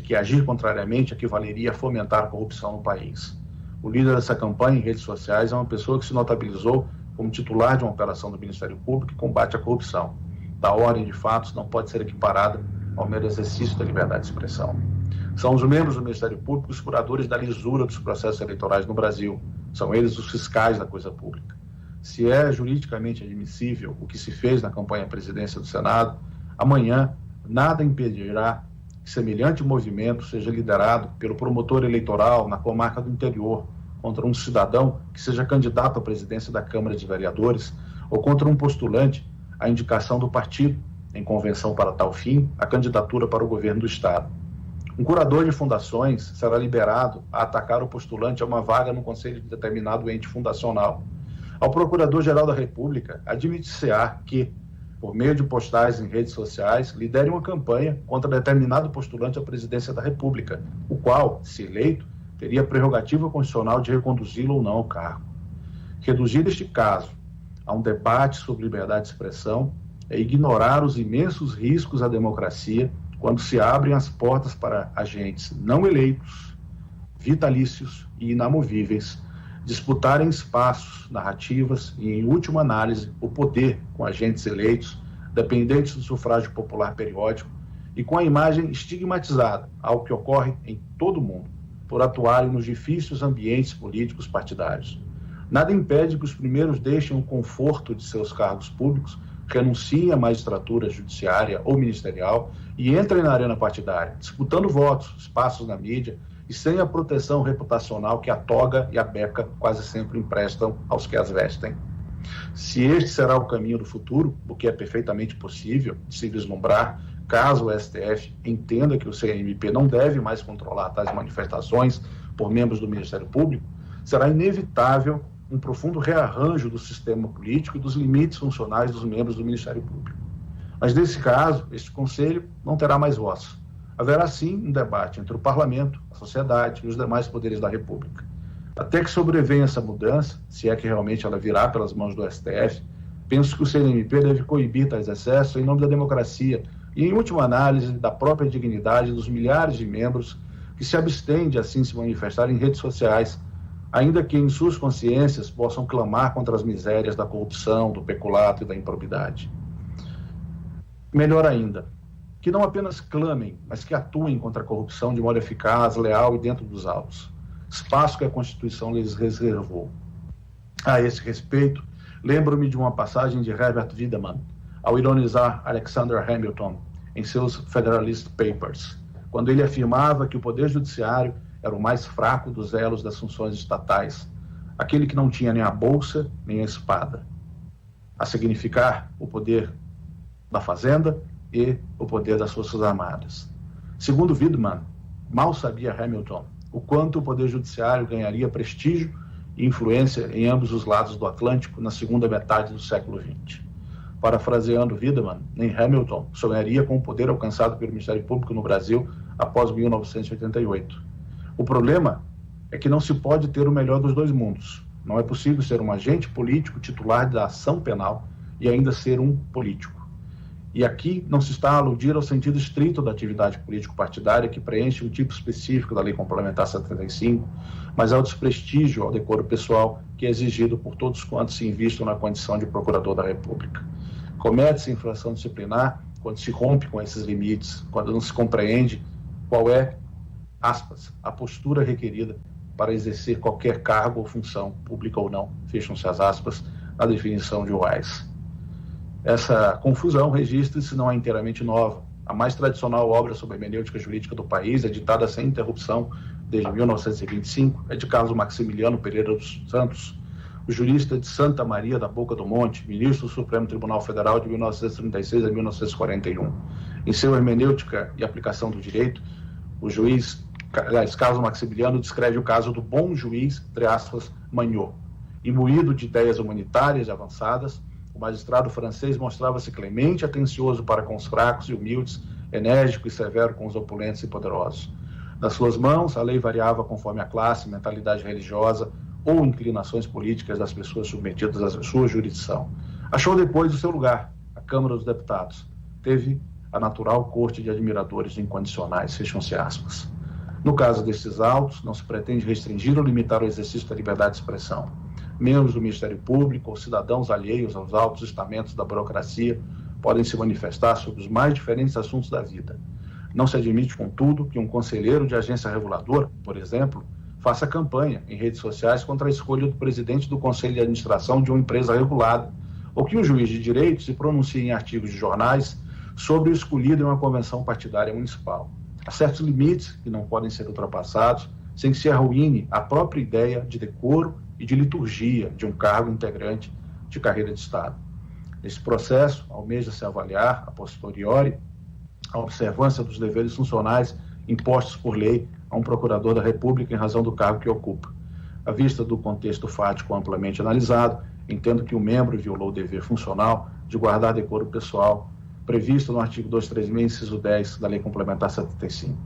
que agir contrariamente equivaleria a fomentar a corrupção no país. O líder dessa campanha em redes sociais é uma pessoa que se notabilizou como titular de uma operação do Ministério Público que combate a corrupção. Da ordem de fatos não pode ser equiparada ao mero exercício da liberdade de expressão. São os membros do Ministério Público os curadores da lisura dos processos eleitorais no Brasil. São eles os fiscais da coisa pública. Se é juridicamente admissível o que se fez na campanha à presidência do Senado, amanhã nada impedirá que semelhante movimento seja liderado pelo promotor eleitoral na comarca do interior contra um cidadão que seja candidato à presidência da Câmara de Vereadores ou contra um postulante à indicação do partido, em convenção para tal fim, a candidatura para o governo do Estado. Um curador de fundações será liberado a atacar o postulante a uma vaga no conselho de determinado ente fundacional. Ao Procurador-Geral da República, admitir-se-á que, por meio de postais em redes sociais, lidere uma campanha contra determinado postulante à presidência da República, o qual, se eleito, teria prerrogativa constitucional de reconduzi-lo ou não ao cargo. Reduzir este caso a um debate sobre liberdade de expressão é ignorar os imensos riscos à democracia quando se abrem as portas para agentes não eleitos, vitalícios e inamovíveis disputarem espaços, narrativas e, em última análise, o poder com agentes eleitos, dependentes do sufrágio popular periódico e com a imagem estigmatizada, algo que ocorre em todo o mundo, por atuarem nos difíceis ambientes políticos partidários. Nada impede que os primeiros deixem o conforto de seus cargos públicos, renunciem à magistratura judiciária ou ministerial e entrem na arena partidária, disputando votos, espaços na mídia e sem a proteção reputacional que a toga e a beca quase sempre emprestam aos que as vestem. Se este será o caminho do futuro, o que é perfeitamente possível de se vislumbrar, caso o STF entenda que o CNMP não deve mais controlar tais manifestações por membros do Ministério Público, será inevitável um profundo rearranjo do sistema político e dos limites funcionais dos membros do Ministério Público. Mas, nesse caso, este Conselho não terá mais voz. Haverá, sim, um debate entre o Parlamento, a sociedade e os demais poderes da República. Até que sobrevenha essa mudança, se é que realmente ela virá pelas mãos do STF, Penso que o CNMP deve coibir tais excessos em nome da democracia e, em última análise, da própria dignidade dos milhares de membros que se abstêm de assim se manifestar em redes sociais, ainda que em suas consciências possam clamar contra as misérias da corrupção, do peculato e da improbidade. Melhor ainda, que não apenas clamem, mas que atuem contra a corrupção de modo eficaz, leal e dentro dos autos, espaço que a Constituição lhes reservou. A esse respeito, lembro-me de uma passagem de Herbert Wiedemann, ao ironizar Alexander Hamilton em seus Federalist Papers, quando ele afirmava que o poder judiciário era o mais fraco dos elos das funções estatais, aquele que não tinha nem a bolsa nem a espada, a significar o poder da fazenda e o poder das Forças Armadas. Segundo Wiedemann, mal sabia Hamilton o quanto o poder judiciário ganharia prestígio e influência em ambos os lados do Atlântico na segunda metade do século XX. Parafraseando Wiedemann, nem Hamilton sonharia com o poder alcançado pelo Ministério Público no Brasil após 1988. O problema é que não se pode ter o melhor dos dois mundos. Não é possível ser um agente político titular da ação penal e ainda ser um político. E aqui não se está a aludir ao sentido estrito da atividade político-partidária que preenche um tipo específico da Lei Complementar 75, mas ao desprestígio ao decoro pessoal que é exigido por todos quantos se investam na condição de procurador da República. Comete-se infração disciplinar quando se rompe com esses limites, quando não se compreende qual é, aspas, a postura requerida para exercer qualquer cargo ou função, pública ou não, fecham-se as aspas, na definição de Wise. Essa confusão, registre-se, não é inteiramente nova. A mais tradicional obra sobre a hermenêutica jurídica do país, editada sem interrupção desde 1925, é de Carlos Maximiliano Pereira dos Santos, o jurista de Santa Maria da Boca do Monte, ministro do Supremo Tribunal Federal de 1936 a 1941. Em seu Hermenêutica e Aplicação do Direito, o juiz, Carlos Maximiliano, descreve o caso do bom juiz, entre aspas, Magnot. Imbuído de ideias humanitárias avançadas, o magistrado francês mostrava-se clemente e atencioso para com os fracos e humildes, enérgico e severo com os opulentes e poderosos. Nas suas mãos, a lei variava conforme a classe, mentalidade religiosa ou inclinações políticas das pessoas submetidas à sua jurisdição. Achou depois o seu lugar, a Câmara dos Deputados. Teve a natural corte de admiradores incondicionais, fecham-se aspas. No caso destes autos, não se pretende restringir ou limitar o exercício da liberdade de expressão. Membros do Ministério Público ou cidadãos alheios aos altos estamentos da burocracia podem se manifestar sobre os mais diferentes assuntos da vida. Não se admite, contudo, que um conselheiro de agência reguladora, por exemplo, faça campanha em redes sociais contra a escolha do presidente do Conselho de Administração de uma empresa regulada, ou que um juiz de direito se pronuncie em artigos de jornais sobre o escolhido em uma convenção partidária municipal. Há certos limites que não podem ser ultrapassados sem que se arruine a própria ideia de decoro e de liturgia de um cargo integrante de carreira de Estado. Nesse processo, almeja-se avaliar, a posteriori, a observância dos deveres funcionais impostos por lei a um procurador da República em razão do cargo que ocupa. À vista do contexto fático amplamente analisado, entendo que o membro violou o dever funcional de guardar decoro pessoal, previsto no artigo 236, inciso 10 da Lei Complementar 75.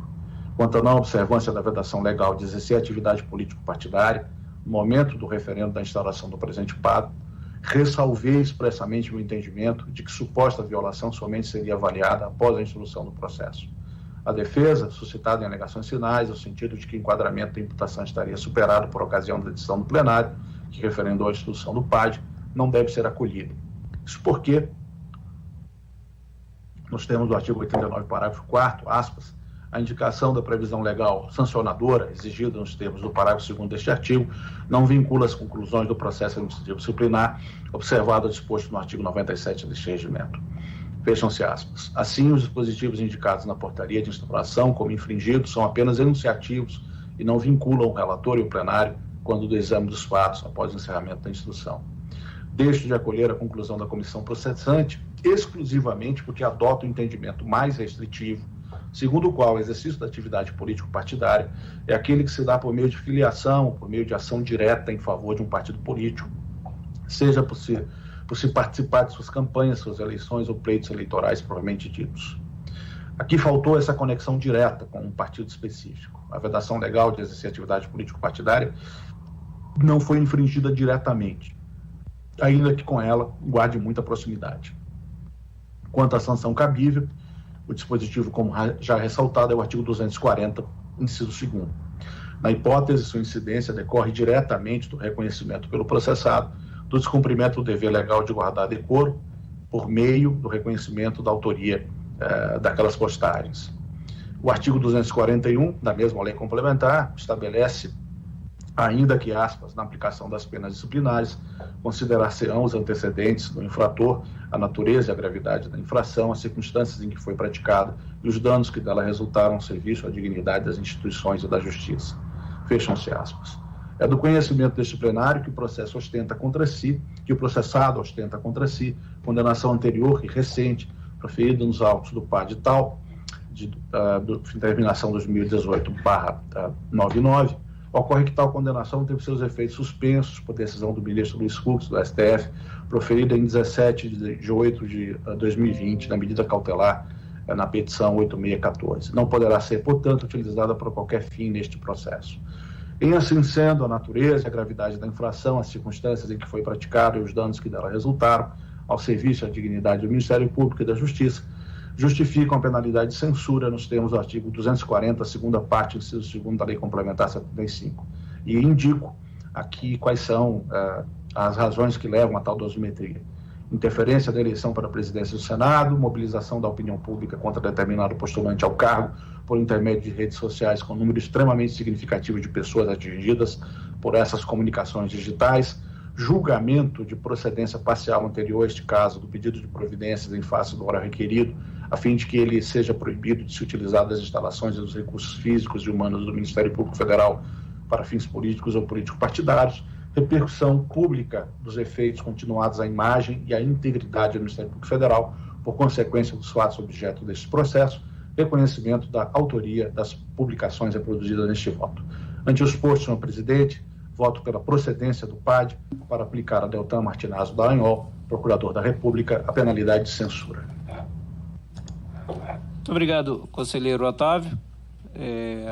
Quanto à não observância da vedação legal de exercer atividade político-partidária, no momento do referendo da instalação do presente pacto, ressalvei expressamente o entendimento de que suposta violação somente seria avaliada após a instrução do processo. A defesa, suscitada em alegações finais, no sentido de que o enquadramento da imputação estaria superado por ocasião da decisão do plenário, que referendou a instrução do PAD, não deve ser acolhida. Isso porque, nos termos do artigo 89, parágrafo 4º, aspas, a indicação da previsão legal sancionadora, exigida nos termos do parágrafo 2º deste artigo, não vincula as conclusões do processo administrativo disciplinar, observado o disposto no artigo 97 deste regimento. Fecham-se aspas. Assim, os dispositivos indicados na portaria de instauração como infringidos são apenas enunciativos e não vinculam o relator e o plenário quando do exame dos fatos após o encerramento da instrução. Deixo de acolher a conclusão da comissão processante exclusivamente porque adota o entendimento mais restritivo, segundo o qual o exercício da atividade político-partidária é aquele que se dá por meio de filiação, por meio de ação direta em favor de um partido político, seja por se participar de suas campanhas, suas eleições ou pleitos eleitorais propriamente ditos. Aqui faltou essa conexão direta com um partido específico. A vedação legal de exercer atividade político-partidária não foi infringida diretamente. ainda que com ela guarde muita proximidade. Quanto à sanção cabível, o dispositivo, como já ressaltado, é o artigo 240, inciso 2º. Na hipótese, sua incidência decorre diretamente do reconhecimento pelo processado do descumprimento do dever legal de guardar decoro por meio do reconhecimento da autoria daquelas postagens. O artigo 241 da mesma lei complementar estabelece, ainda que, aspas, na aplicação das penas disciplinares, considerar-se-ão os antecedentes do infrator, a natureza e a gravidade da infração, as circunstâncias em que foi praticada e os danos que dela resultaram ao serviço à dignidade das instituições e da justiça. Fecham-se aspas. É do conhecimento deste plenário que o processo ostenta contra si, que o processado ostenta contra si, condenação anterior e recente, proferida nos autos do PAD tal, de terminação 2018/99, ocorre que tal condenação teve seus efeitos suspensos por decisão do ministro Luiz Fux, do STF, proferida em 17 de 8 de 2020, na medida cautelar, na petição 8614. Não poderá ser, portanto, utilizada por qualquer fim neste processo. Em assim sendo, a natureza e a gravidade da infração, as circunstâncias em que foi praticada e os danos que dela resultaram, ao serviço e à dignidade do Ministério Público e da Justiça, justificam a penalidade de censura nos termos do artigo 240, segunda parte, inciso 2º da Lei Complementar 75. E indico aqui quais são as razões que levam a tal dosimetria. Interferência da eleição para a presidência do Senado, mobilização da opinião pública contra determinado postulante ao cargo por intermédio de redes sociais com número extremamente significativo de pessoas atingidas por essas comunicações digitais, julgamento de procedência parcial anterior a este caso do pedido de providências em face do horário requerido, a fim de que ele seja proibido de se utilizar das instalações e dos recursos físicos e humanos do Ministério Público Federal para fins políticos ou político-partidários, repercussão pública dos efeitos continuados à imagem e à integridade do Ministério Público Federal, por consequência dos fatos objeto deste processo, reconhecimento da autoria das publicações reproduzidas neste voto. Ante o exposto, senhor presidente, voto pela procedência do PAD para aplicar a Deltan Martinazzo Dallagnol, procurador da República, a penalidade de censura. Muito obrigado, conselheiro Otávio.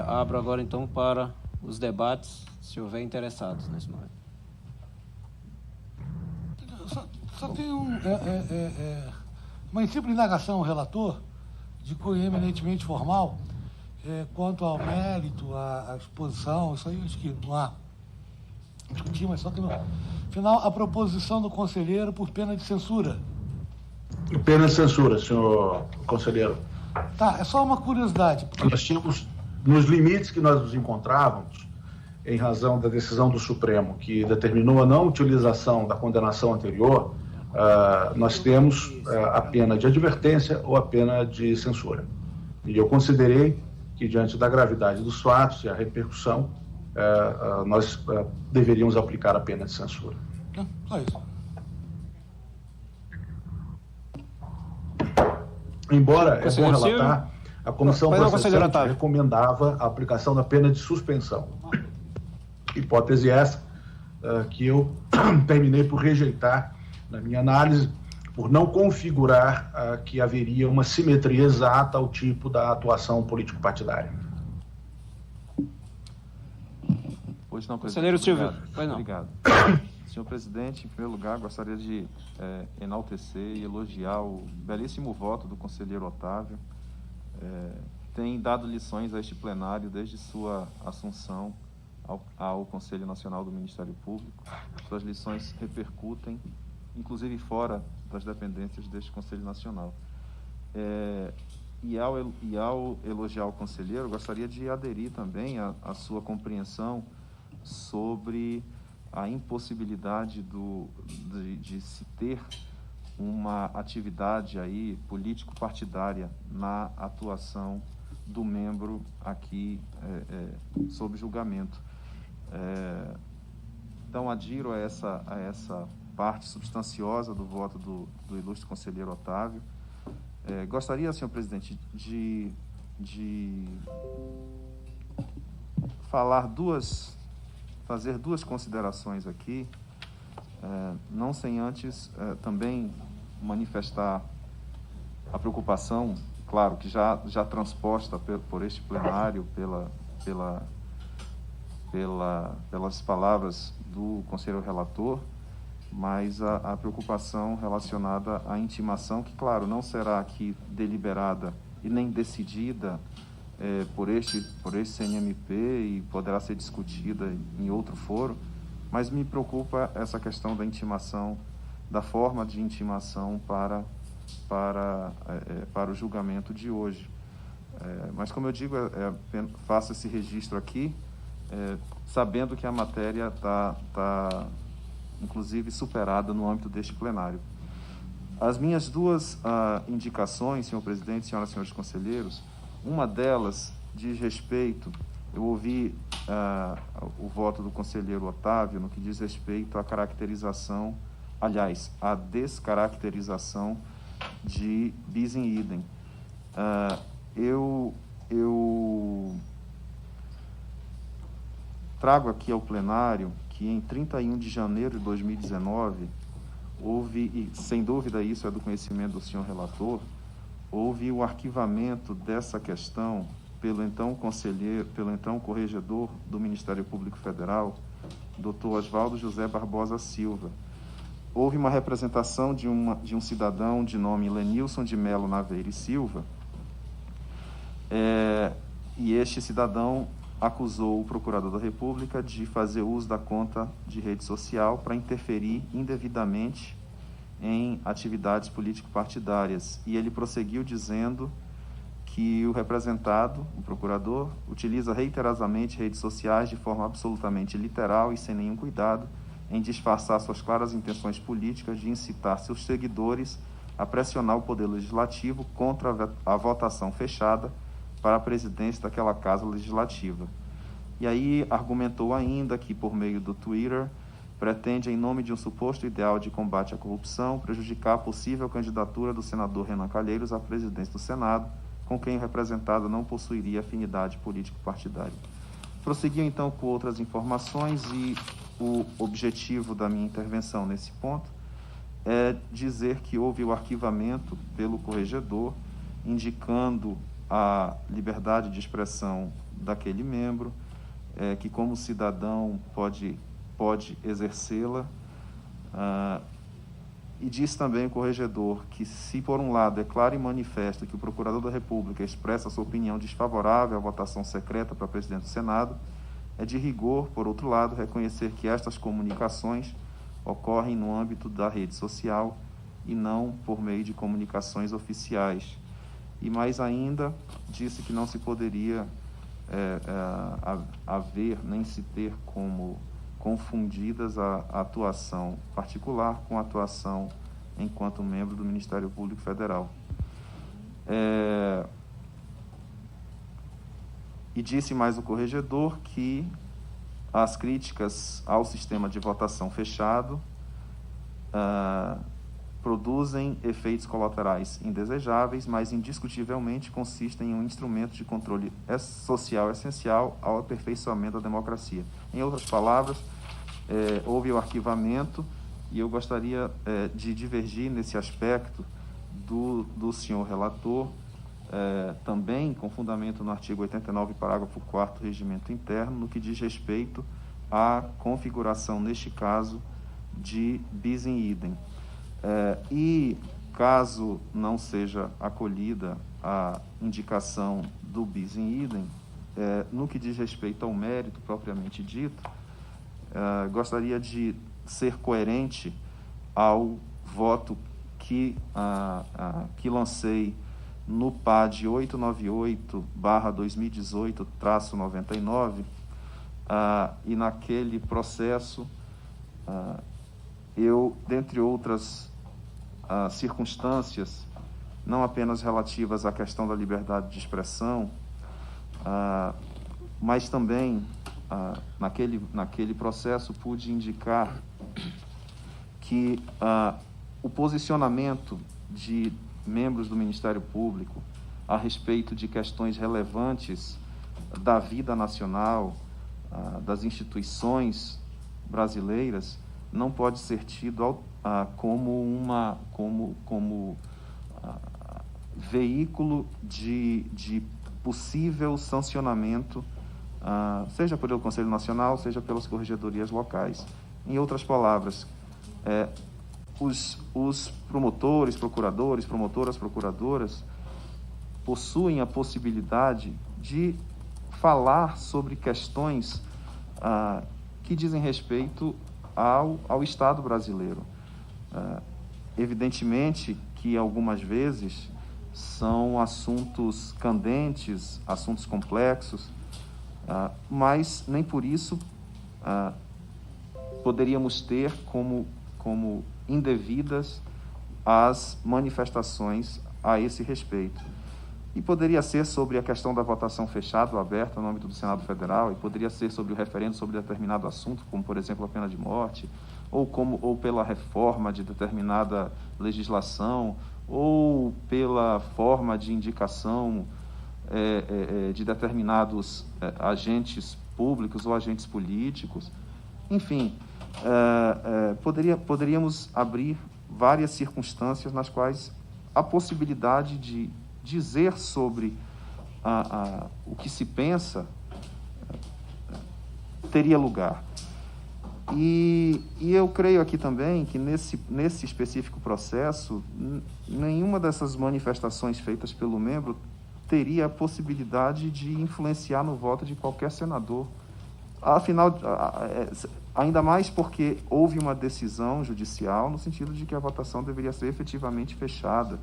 Abro agora, então, para os debates, se houver interessados nesse momento. Só tem uma simples indagação ao relator, de cunho eminentemente formal, quanto ao mérito, à exposição, isso aí acho que não há discutir, mas só que no final a proposição do conselheiro por pena de censura. Pena de censura, senhor conselheiro. Tá, é só uma curiosidade. Nós tínhamos, nos limites que nós nos encontrávamos, em razão da decisão do Supremo, que determinou a não utilização da condenação anterior, nós temos a pena de advertência ou a pena de censura. E eu considerei que, diante da gravidade dos fatos e a repercussão, nós deveríamos aplicar a pena de censura. Só isso. Embora, é bom relatar, a Comissão Processante recomendava a aplicação da pena de suspensão. Hipótese essa que eu terminei por rejeitar na minha análise, por não configurar que haveria uma simetria exata ao tipo da atuação político-partidária. Pois não, conselheiro Silvio. Obrigado. Senhor presidente, em primeiro lugar, gostaria de enaltecer e elogiar o belíssimo voto do conselheiro Otávio. Tem dado lições a este plenário desde sua assunção ao Conselho Nacional do Ministério Público. Suas lições repercutem, inclusive fora das dependências deste Conselho Nacional. E ao elogiar o conselheiro, gostaria de aderir também à sua compreensão sobre a impossibilidade de se ter uma atividade aí político-partidária na atuação do membro aqui sob julgamento. Então, adiro a essa parte substanciosa do voto do ilustre conselheiro Otávio. Gostaria, senhor presidente, de fazer duas considerações aqui, não sem antes também manifestar a preocupação, claro, que já transposta por este plenário, pelas palavras do conselheiro relator, mas a preocupação relacionada à intimação, que, claro, não será aqui deliberada e nem decidida por este CNMP e poderá ser discutida em outro foro, mas me preocupa essa questão da intimação, da forma de intimação para o julgamento de hoje. Mas, como eu digo, faço esse registro aqui, sabendo que a matéria está inclusive superada no âmbito deste plenário. As minhas duas indicações, senhor presidente, senhoras e senhores conselheiros, uma delas diz respeito, eu ouvi o voto do conselheiro Otávio no que diz respeito à caracterização, aliás, à descaracterização de bis in idem. Eu trago aqui ao plenário que em 31 de janeiro de 2019 houve, e sem dúvida isso é do conhecimento do senhor relator, houve o arquivamento dessa questão pelo então corregedor do Ministério Público Federal, Dr. Oswaldo José Barbosa Silva. Houve uma representação de um cidadão de nome Lenilson de Melo Naveira e Silva, e este cidadão acusou o Procurador da República de fazer uso da conta de rede social para interferir indevidamente em atividades político-partidárias. E ele prosseguiu dizendo que o representado, o procurador, utiliza reiteradamente redes sociais de forma absolutamente literal e sem nenhum cuidado em disfarçar suas claras intenções políticas de incitar seus seguidores a pressionar o Poder Legislativo contra a votação fechada para a presidência daquela Casa Legislativa. E aí argumentou ainda que, por meio do Twitter, pretende, em nome de um suposto ideal de combate à corrupção, prejudicar a possível candidatura do senador Renan Calheiros à presidência do Senado, com quem o representado não possuiria afinidade político-partidária. Prosseguiu, então, com outras informações e o objetivo da minha intervenção nesse ponto é dizer que houve o arquivamento pelo corregedor, indicando a liberdade de expressão daquele membro, que como cidadão pode exercê-la, e diz também o corregedor que, se por um lado é claro e manifesto que o Procurador da República expressa sua opinião desfavorável à votação secreta para presidente do Senado, é de rigor, por outro lado, reconhecer que estas comunicações ocorrem no âmbito da rede social e não por meio de comunicações oficiais. E mais ainda, disse que não se poderia haver nem se ter como confundidas a atuação particular com a atuação enquanto membro do Ministério Público Federal. E disse mais o corregedor que as críticas ao sistema de votação fechado produzem efeitos colaterais indesejáveis, mas indiscutivelmente consistem em um instrumento de controle social essencial ao aperfeiçoamento da democracia. Em outras palavras, houve o arquivamento, e eu gostaria de divergir nesse aspecto do senhor relator, também com fundamento no artigo 89, parágrafo 4º do Regimento Interno, no que diz respeito à configuração, neste caso, de bis in idem. E, caso não seja acolhida a indicação do bis in idem, no que diz respeito ao mérito propriamente dito, gostaria de ser coerente ao voto que lancei no PAD 898/2018-99, e naquele processo eu, dentre outras circunstâncias, não apenas relativas à questão da liberdade de expressão, mas também naquele processo pude indicar que o posicionamento de membros do Ministério Público a respeito de questões relevantes da vida nacional, das instituições brasileiras, não pode ser tido como veículo de possível sancionamento, seja pelo Conselho Nacional, seja pelas corregedorias locais. Em outras palavras, os promotores, procuradores, promotoras, procuradoras possuem a possibilidade de falar sobre questões que dizem respeito ao Estado brasileiro. Evidentemente que algumas vezes são assuntos candentes, assuntos complexos, mas nem por isso poderíamos ter como indevidas as manifestações a esse respeito. E poderia ser sobre a questão da votação fechada ou aberta no âmbito do Senado Federal, e poderia ser sobre o referendo sobre determinado assunto, como, por exemplo, a pena de morte, ou pela reforma de determinada legislação, ou pela forma de indicação de determinados agentes públicos ou agentes políticos. Enfim, poderíamos abrir várias circunstâncias nas quais a possibilidade de dizer sobre o que se pensa teria lugar. E eu creio aqui também que nesse específico processo, nenhuma dessas manifestações feitas pelo membro teria a possibilidade de influenciar no voto de qualquer senador. Afinal, ainda mais porque houve uma decisão judicial no sentido de que a votação deveria ser efetivamente fechada.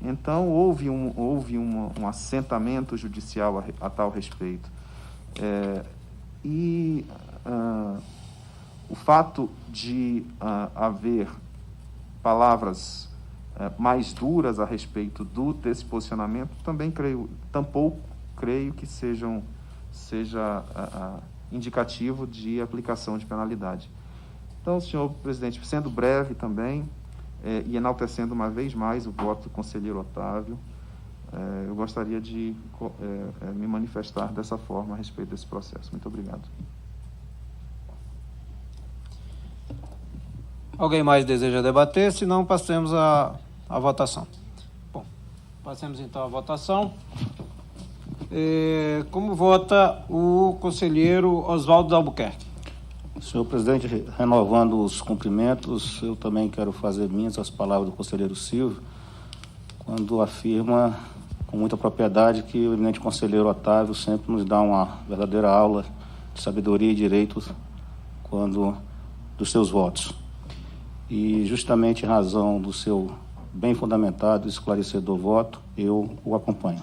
Então, houve um assentamento judicial a tal respeito. O fato de haver palavras mais duras a respeito desse posicionamento, tampouco creio que seja indicativo de aplicação de penalidade. Então, senhor presidente, sendo breve também, e enaltecendo uma vez mais o voto do conselheiro Otávio, eu gostaria de me manifestar dessa forma a respeito desse processo. Muito obrigado. Alguém mais deseja debater? Se não, passemos à votação. Bom, passemos então à votação. Como vota o conselheiro Oswaldo Albuquerque? Senhor presidente, renovando os cumprimentos, eu também quero fazer minhas as palavras do conselheiro Silvio, quando afirma com muita propriedade que o eminente conselheiro Otávio sempre nos dá uma verdadeira aula de sabedoria e direitos dos seus votos. E justamente em razão do seu bem fundamentado e esclarecedor voto, eu o acompanho.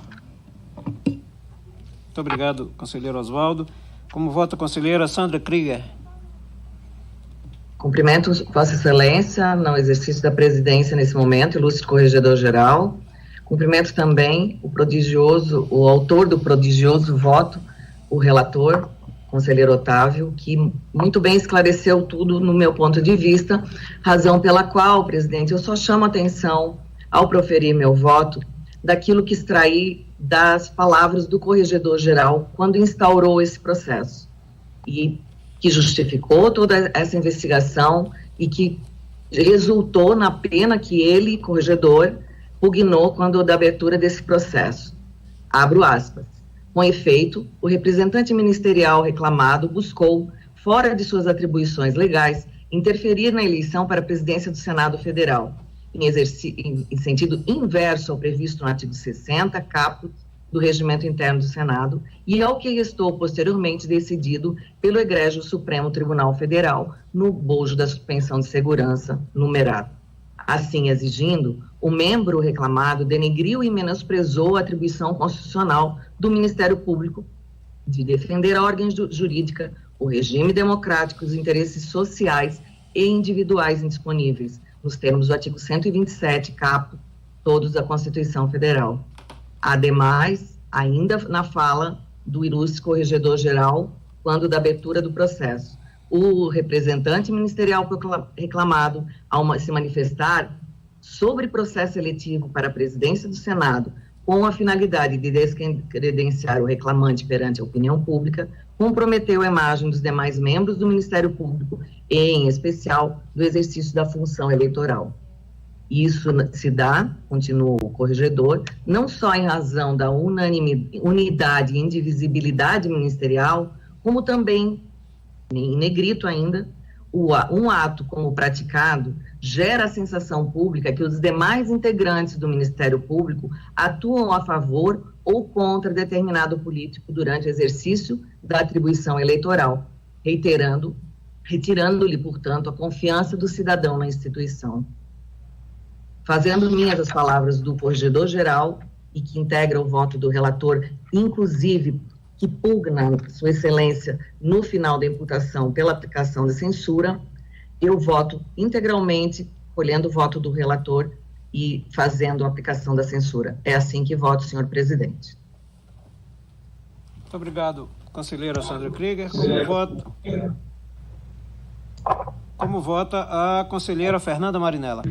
Muito obrigado, conselheiro Oswaldo. Como vota a conselheira Sandra Krieger? Cumprimento Vossa Excelência no exercício da presidência nesse momento, ilustre corregedor-geral. Cumprimento também o autor do prodigioso voto, o relator, conselheiro Otávio, que muito bem esclareceu tudo no meu ponto de vista, razão pela qual, presidente, eu só chamo atenção ao proferir meu voto daquilo que extraí das palavras do corregedor-geral quando instaurou esse processo. E que justificou toda essa investigação e que resultou na pena que ele, corregedor, pugnou quando da abertura desse processo. Abro aspas. Com efeito, o representante ministerial reclamado buscou, fora de suas atribuições legais, interferir na eleição para a presidência do Senado Federal, em sentido inverso ao previsto no artigo 60, caput, do Regimento Interno do Senado, e ao que restou posteriormente decidido pelo Egrégio Supremo Tribunal Federal, no bojo da suspensão de segurança numerado. Assim exigindo, o membro reclamado denegriu e menosprezou a atribuição constitucional do Ministério Público de defender a ordem jurídica, o regime democrático, os interesses sociais e individuais indisponíveis, nos termos do artigo 127, caput, todos da Constituição Federal. Ademais, ainda na fala do ilustre corregedor-geral, quando da abertura do processo, o representante ministerial reclamado, ao se manifestar sobre processo eletivo para a presidência do Senado, com a finalidade de descredenciar o reclamante perante a opinião pública, comprometeu a imagem dos demais membros do Ministério Público, e, em especial, do exercício da função eleitoral. Isso se dá, continua o corregedor, não só em razão da unidade e indivisibilidade ministerial, como também, em negrito ainda, um ato como praticado gera a sensação pública que os demais integrantes do Ministério Público atuam a favor ou contra determinado político durante o exercício da atribuição eleitoral, retirando-lhe, portanto, a confiança do cidadão na instituição. Fazendo minhas as palavras do Corregedor-Geral, e que integra o voto do relator, inclusive que pugna Sua Excelência no final da imputação pela aplicação da censura, eu voto integralmente, colhendo o voto do relator e fazendo a aplicação da censura. É assim que voto, senhor presidente. Muito obrigado, conselheira Sandra Krieger. Como vota a conselheira Fernanda Marinella?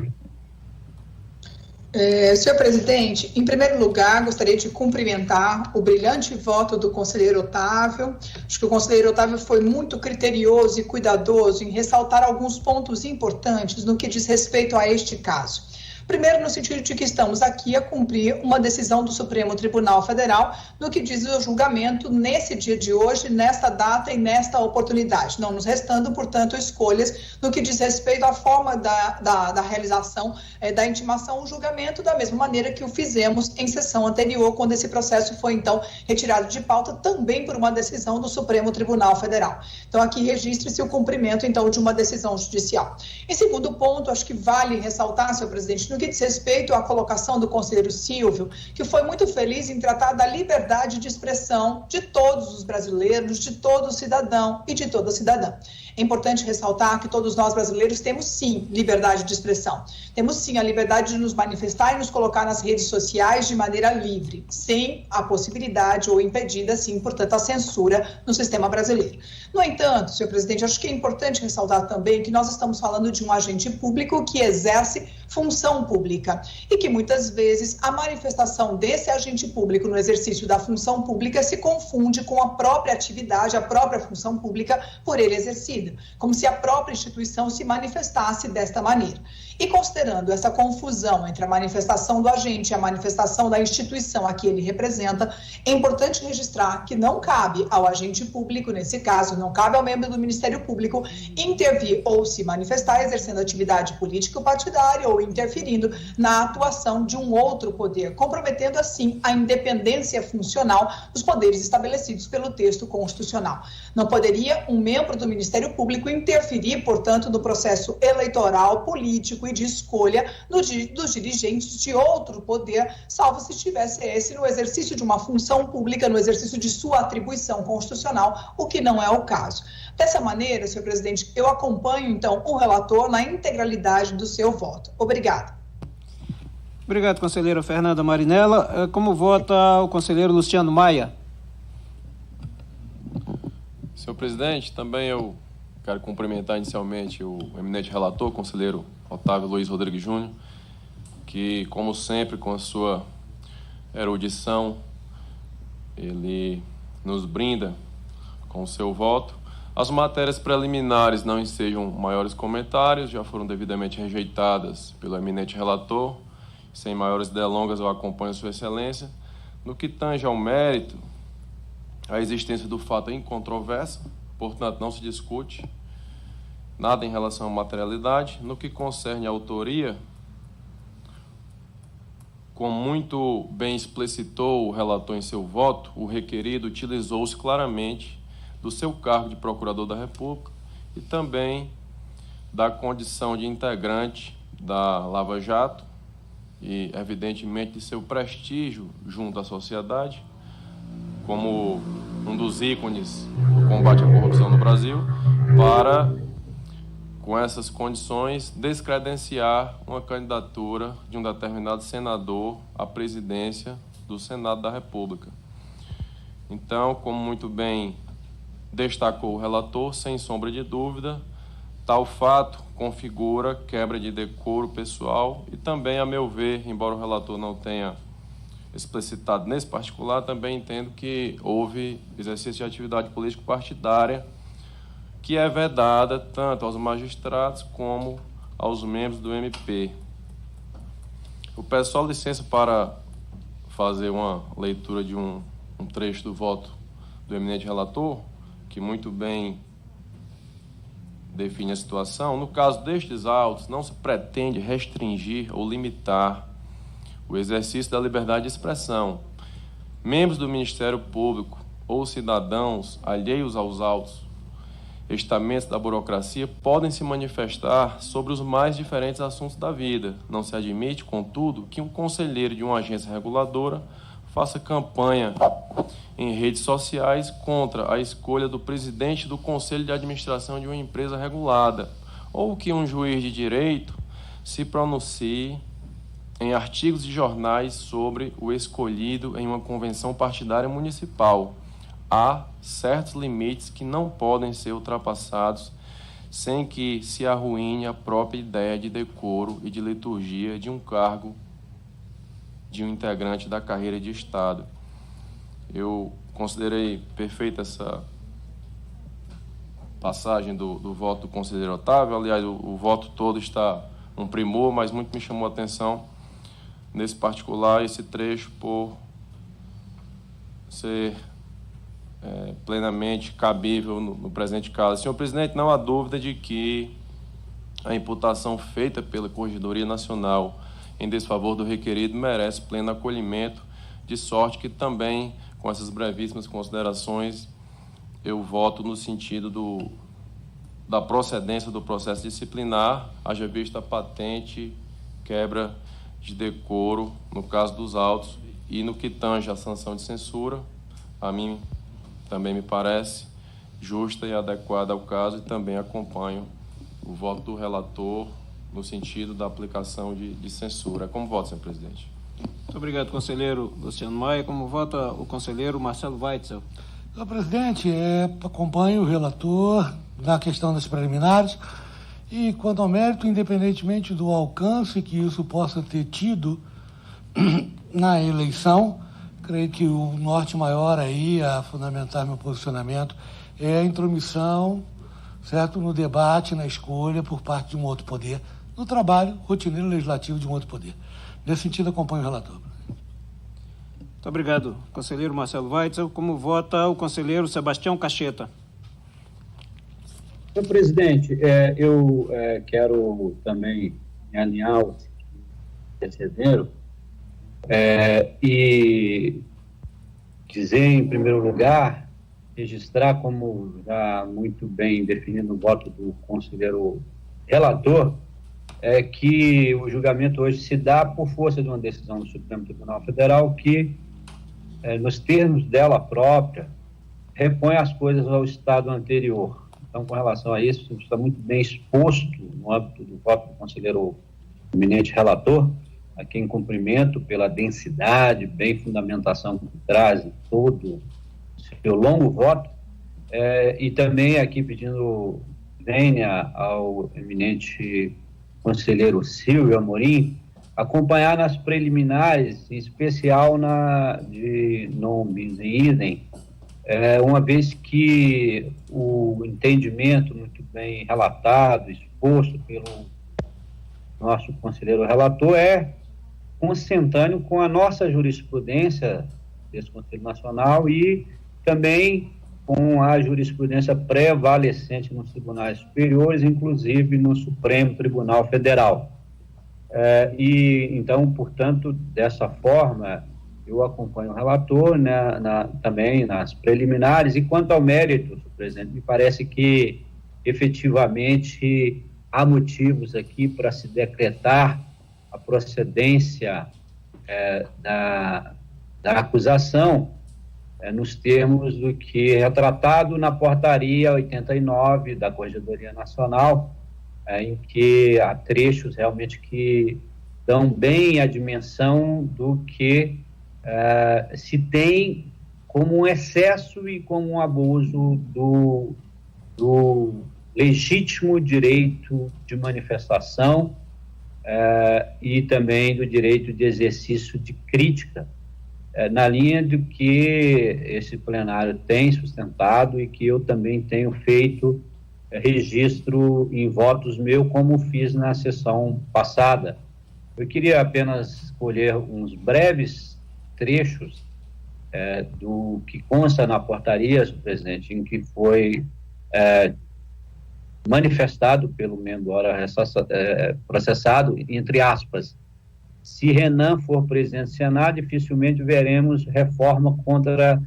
Senhor presidente, em primeiro lugar, gostaria de cumprimentar o brilhante voto do conselheiro Otávio. Acho que o conselheiro Otávio foi muito criterioso e cuidadoso em ressaltar alguns pontos importantes no que diz respeito a este caso. Primeiro, no sentido de que estamos aqui a cumprir uma decisão do Supremo Tribunal Federal no que diz o julgamento nesse dia de hoje, nesta data e nesta oportunidade, não nos restando, portanto, escolhas no que diz respeito à forma da realização da intimação, o julgamento, da mesma maneira que o fizemos em sessão anterior, quando esse processo foi, então, retirado de pauta, também por uma decisão do Supremo Tribunal Federal. Então, aqui registre-se o cumprimento, então, de uma decisão judicial. Em segundo ponto, acho que vale ressaltar, senhor presidente, no que diz respeito à colocação do conselheiro Silvio, que foi muito feliz em tratar da liberdade de expressão de todos os brasileiros, de todo cidadão e de toda cidadã. É importante ressaltar que todos nós brasileiros temos, sim, liberdade de expressão. Temos, sim, a liberdade de nos manifestar e nos colocar nas redes sociais de maneira livre, sem a possibilidade ou impedida, sim, portanto, a censura no sistema brasileiro. No entanto, senhor presidente, acho que é importante ressaltar também que nós estamos falando de um agente público que exerce função pública e que muitas vezes a manifestação desse agente público no exercício da função pública se confunde com a própria atividade, a própria função pública por ele exercida, como se a própria instituição se manifestasse desta maneira. E considerando essa confusão entre a manifestação do agente e a manifestação da instituição a que ele representa, é importante registrar que não cabe ao agente público, nesse caso, não cabe ao membro do Ministério Público intervir ou se manifestar exercendo atividade político-partidária ou interferindo na atuação de um outro poder, comprometendo assim a independência funcional dos poderes estabelecidos pelo texto constitucional. Não poderia um membro do Ministério Público interferir, portanto, no processo eleitoral, político e de escolha dos dirigentes de outro poder, salvo se estivesse esse no exercício de uma função pública, no exercício de sua atribuição constitucional, o que não é o caso. Dessa maneira, senhor presidente, eu acompanho, então, o relator na integralidade do seu voto. Obrigada. Obrigado, conselheira Fernanda Marinella. Como vota o conselheiro Luciano Maia? Senhor presidente, também eu quero cumprimentar inicialmente o eminente relator, conselheiro Otávio Luiz Rodrigues Júnior, que, como sempre, com a sua erudição, ele nos brinda com o seu voto. As matérias preliminares não ensejam maiores comentários, já foram devidamente rejeitadas pelo eminente relator. Sem maiores delongas, eu acompanho Sua Excelência. No que tange ao mérito, a existência do fato é incontroversa, portanto, não se discute nada em relação à materialidade. No que concerne à autoria, como muito bem explicitou o relator em seu voto, o requerido utilizou-se claramente do seu cargo de Procurador da República e também da condição de integrante da Lava Jato e, evidentemente, de seu prestígio junto à sociedade, como um dos ícones do combate à corrupção no Brasil, para, com essas condições, descredenciar uma candidatura de um determinado senador à presidência do Senado da República. Então, como muito bem destacou o relator, sem sombra de dúvida, tal fato configura quebra de decoro pessoal e também, a meu ver, embora o relator não tenha explicitado nesse particular, também entendo que houve exercício de atividade político-partidária que é vedada tanto aos magistrados como aos membros do MP. Eu peço só licença para fazer uma leitura de um trecho do voto do eminente relator, que muito bem define a situação, no caso destes autos, não se pretende restringir ou limitar o exercício da liberdade de expressão. Membros do Ministério Público ou cidadãos alheios aos autos, estamentos da burocracia, podem se manifestar sobre os mais diferentes assuntos da vida. Não se admite, contudo, que um conselheiro de uma agência reguladora faça campanha em redes sociais contra a escolha do presidente do Conselho de Administração de uma empresa regulada, ou que um juiz de direito se pronuncie em artigos de jornais sobre o escolhido em uma convenção partidária municipal. Há certos limites que não podem ser ultrapassados sem que se arruine a própria ideia de decoro e de liturgia de um cargo de um integrante da carreira de Estado. Eu considerei perfeita essa passagem do voto do conselheiro Otávio. Aliás, o voto todo está um primor, mas muito me chamou a atenção, nesse particular, esse trecho por ser plenamente cabível no presente caso. Senhor presidente, não há dúvida de que a imputação feita pela Corregedoria Nacional em desfavor do requerido merece pleno acolhimento, de sorte que também, com essas brevíssimas considerações, eu voto no sentido da procedência do processo disciplinar, haja vista a patente quebra de decoro no caso dos autos, e no que tange a sanção de censura, a mim também me parece justa e adequada ao caso, e também acompanho o voto do relator no sentido da aplicação de censura. Como voto, senhor presidente? Muito obrigado, conselheiro Luciano Maia. Como vota o conselheiro Marcelo Weitzel? Senhor presidente, acompanho o relator na questão das preliminares e, quanto ao mérito, independentemente do alcance que isso possa ter tido na eleição, creio que o norte maior aí a fundamentar meu posicionamento é a intromissão, certo, no debate, na escolha por parte de um outro poder, no trabalho rotineiro legislativo de um outro poder. Nesse sentido, acompanho o relator. Muito obrigado, conselheiro Marcelo Weitzel. Como vota o conselheiro Sebastião Cacheta? Senhor presidente, eu quero também me alinhar ao que antecederam e dizer, em primeiro lugar, registrar, como já muito bem definido no voto do conselheiro relator, que o julgamento hoje se dá por força de uma decisão do Supremo Tribunal Federal que, nos termos dela própria, repõe as coisas ao estado anterior. Então, com relação a isso, está muito bem exposto no âmbito do voto do conselheiro eminente relator, aqui em cumprimento pela densidade, bem fundamentação que traz todo o seu longo voto, e também aqui pedindo vênia ao eminente conselheiro Silvio Amorim acompanhar nas preliminares, em especial na de non bis in idem, uma vez que o entendimento muito bem relatado, exposto pelo nosso conselheiro relator é consentâneo com a nossa jurisprudência desse Conselho Nacional e também com a jurisprudência prevalecente nos tribunais superiores, inclusive no Supremo Tribunal Federal. E, então, portanto, dessa forma, eu acompanho o relator também nas preliminares. E quanto ao mérito, senhor presidente, me parece que, efetivamente, há motivos aqui para se decretar a procedência da acusação nos termos do que é retratado na portaria 89 da Corregedoria Nacional, em que há trechos realmente que dão bem a dimensão do que se tem como um excesso e como um abuso do legítimo direito de manifestação e também do direito de exercício de crítica, na linha do que esse plenário tem sustentado e que eu também tenho feito registro em votos meu, como fiz na sessão passada. Eu queria apenas escolher uns breves trechos do que consta na portaria, senhor presidente, em que foi manifestado pelo membro ora processado, entre aspas, se Renan for presidente do Senado, dificilmente veremos reforma contra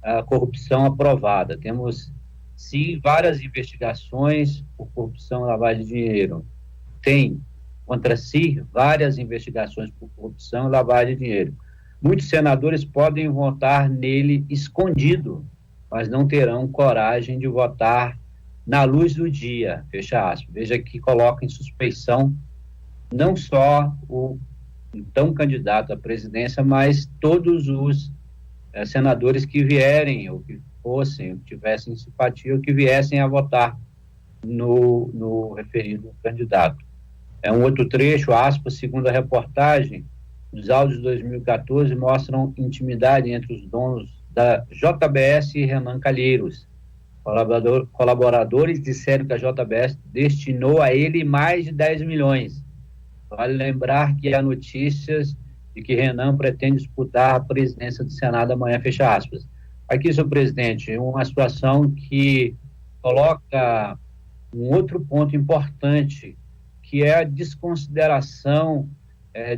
a corrupção aprovada. Temos, sim, várias investigações por corrupção e lavagem de dinheiro. Tem, contra si, várias investigações por corrupção e lavagem de dinheiro. Muitos senadores podem votar nele escondido, mas não terão coragem de votar na luz do dia, fecha aspas. Veja que coloca em suspeição não só o então candidato à presidência, mas todos os senadores que vierem, ou que fossem, ou que tivessem simpatia, ou que viessem a votar no referido candidato. É um outro trecho, aspas, segundo a reportagem, os áudios de 2014 mostram intimidade entre os donos da JBS e Renan Calheiros. Colaboradores disseram que a JBS destinou a ele mais de 10 milhões. Vale lembrar que há notícias de que Renan pretende disputar a presidência do Senado amanhã, fecha aspas. Aqui, senhor presidente, uma situação que coloca um outro ponto importante, que é a desconsideração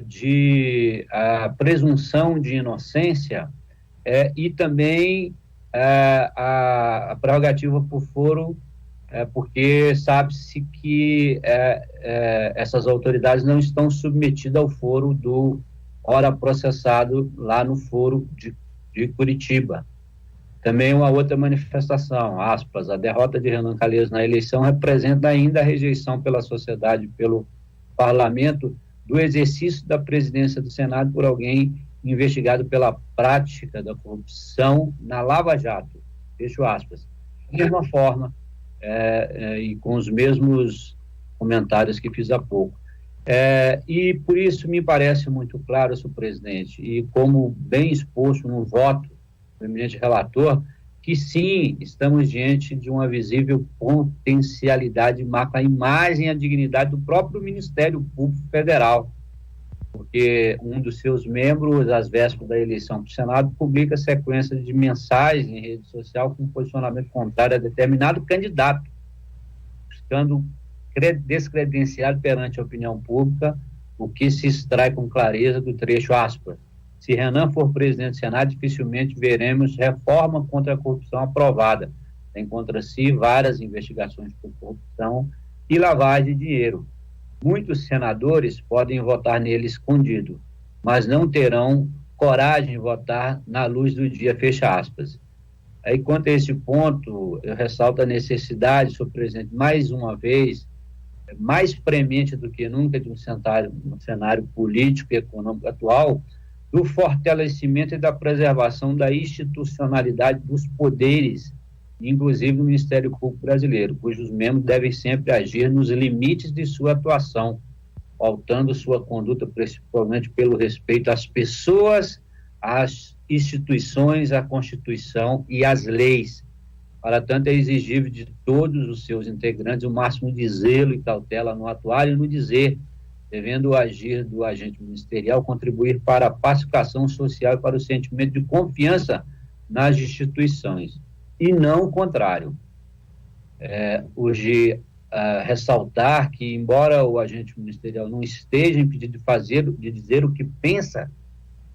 de a presunção de inocência e também a prerrogativa por foro, porque sabe-se que essas autoridades não estão submetidas ao foro do ora processado lá no foro de Curitiba. Também uma outra manifestação, aspas, a derrota de Renan Calheiros na eleição representa ainda a rejeição pela sociedade, pelo parlamento, do exercício da presidência do Senado por alguém investigado pela prática da corrupção na Lava Jato, fecho aspas. Da mesma forma, e com os mesmos comentários que fiz há pouco. E por isso me parece muito claro, senhor presidente, e como bem exposto no voto do eminente relator, que sim, estamos diante de uma visível potencialidade marca a imagem e a dignidade do próprio Ministério Público Federal, porque um dos seus membros, às vésperas da eleição para o Senado, publica sequência de mensagens em rede social com posicionamento contrário a determinado candidato, buscando descredenciar perante a opinião pública, o que se extrai com clareza do trecho, aspas, se Renan for presidente do Senado, dificilmente veremos reforma contra a corrupção aprovada. Tem contra si várias investigações por corrupção e lavagem de dinheiro. Muitos senadores podem votar nele escondido, mas não terão coragem de votar na luz do dia, fecha aspas. Aí, quanto a esse ponto, eu ressalto a necessidade, senhor presidente, mais uma vez, mais premente do que nunca de um cenário político e econômico atual, do fortalecimento e da preservação da institucionalidade dos poderes, inclusive do Ministério Público Brasileiro, cujos membros devem sempre agir nos limites de sua atuação, pautando sua conduta principalmente pelo respeito às pessoas, às instituições, à Constituição e às leis. Para tanto, é exigível de todos os seus integrantes o máximo de zelo e cautela no atuar e no dizer, devendo o agir do agente ministerial contribuir para a pacificação social e para o sentimento de confiança nas instituições, e não o contrário. Hoje, ressaltar que, embora o agente ministerial não esteja impedido de dizer o que pensa,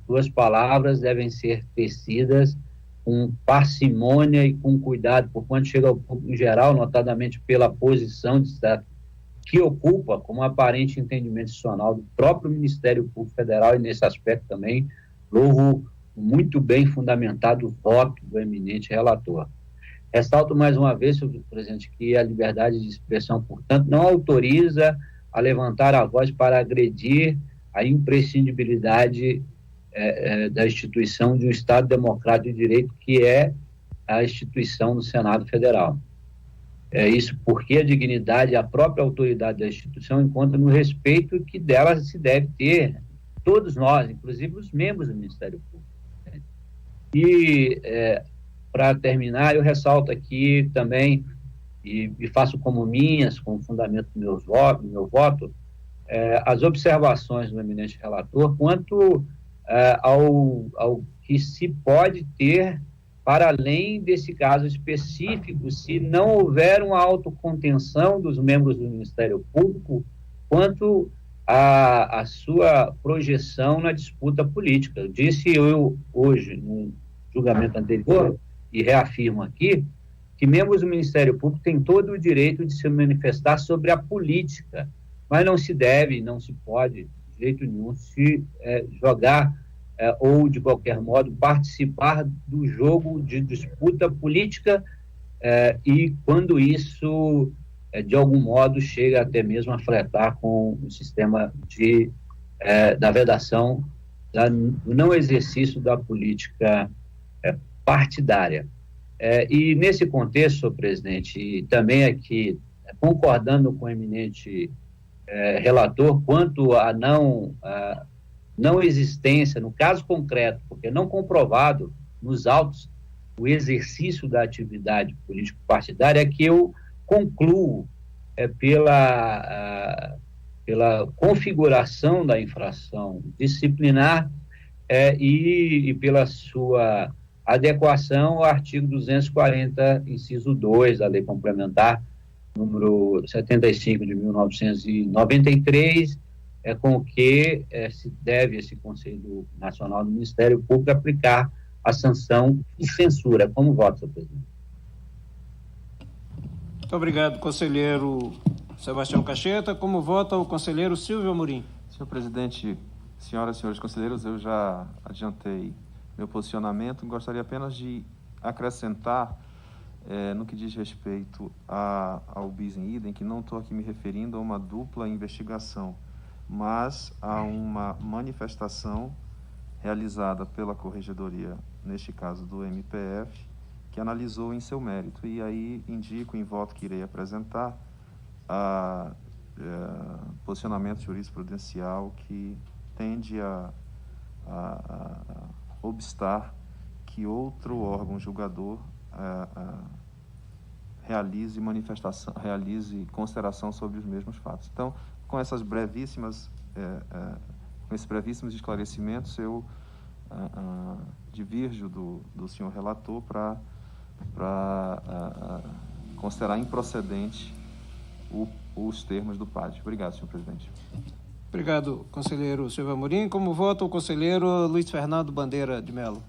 suas palavras devem ser tecidas com parcimônia e com cuidado, por quanto chega ao público em geral, notadamente pela posição de Estado que ocupa, como aparente entendimento institucional do próprio Ministério Público Federal, e nesse aspecto também louvo muito bem fundamentado o voto do eminente relator. Ressalto mais uma vez, senhor presidente, que a liberdade de expressão, portanto, não autoriza a levantar a voz para agredir a imprescindibilidade da instituição de um Estado democrático de direito, que é a instituição do Senado Federal. Isso porque a dignidade, a própria autoridade da instituição encontra no respeito que dela se deve ter, todos nós, inclusive os membros do Ministério Público. E, para terminar, eu ressalto aqui também, e faço como minhas, como fundamento do meu voto, as observações do eminente relator quanto ao que se pode ter para além desse caso específico, se não houver uma autocontenção dos membros do Ministério Público quanto à sua projeção na disputa política. Disse eu hoje, no julgamento anterior, e reafirmo aqui, que membros do Ministério Público têm todo o direito de se manifestar sobre a política, mas não se deve, não se pode, de jeito nenhum, se jogar ou, de qualquer modo, participar do jogo de disputa política e quando isso, de algum modo, chega até mesmo a flertar com o sistema da vedação, do não exercício da política partidária. E nesse contexto, senhor presidente, e também aqui, concordando com o eminente relator, quanto à não existência, no caso concreto, porque não comprovado nos autos o exercício da atividade político-partidária, é que eu concluo pela configuração da infração disciplinar e pela sua adequação ao artigo 240, inciso 2 da Lei Complementar número 75 de 1993, com que se deve esse Conselho Nacional do Ministério Público aplicar a sanção de censura. Como voto, senhor presidente? Muito obrigado, conselheiro Sebastião Cacheta. Como vota o conselheiro Silvio Amorim? Senhor presidente, senhoras e senhores conselheiros, eu já adiantei meu posicionamento. Gostaria apenas de acrescentar, no que diz respeito ao bis in idem, que não estou aqui me referindo a uma dupla investigação, mas a uma manifestação realizada pela Corregedoria, neste caso do MPF, que analisou em seu mérito. E aí indico em voto que irei apresentar posicionamento jurisprudencial que tende a obstar que outro órgão julgador realize consideração sobre os mesmos fatos. Então, com esses brevíssimos esclarecimentos, eu divirjo do senhor relator para considerar improcedente os termos do PAD. Obrigado, senhor presidente. Obrigado, conselheiro Silvio Amorim. Como vota o conselheiro Luiz Fernando Bandeira de Mello?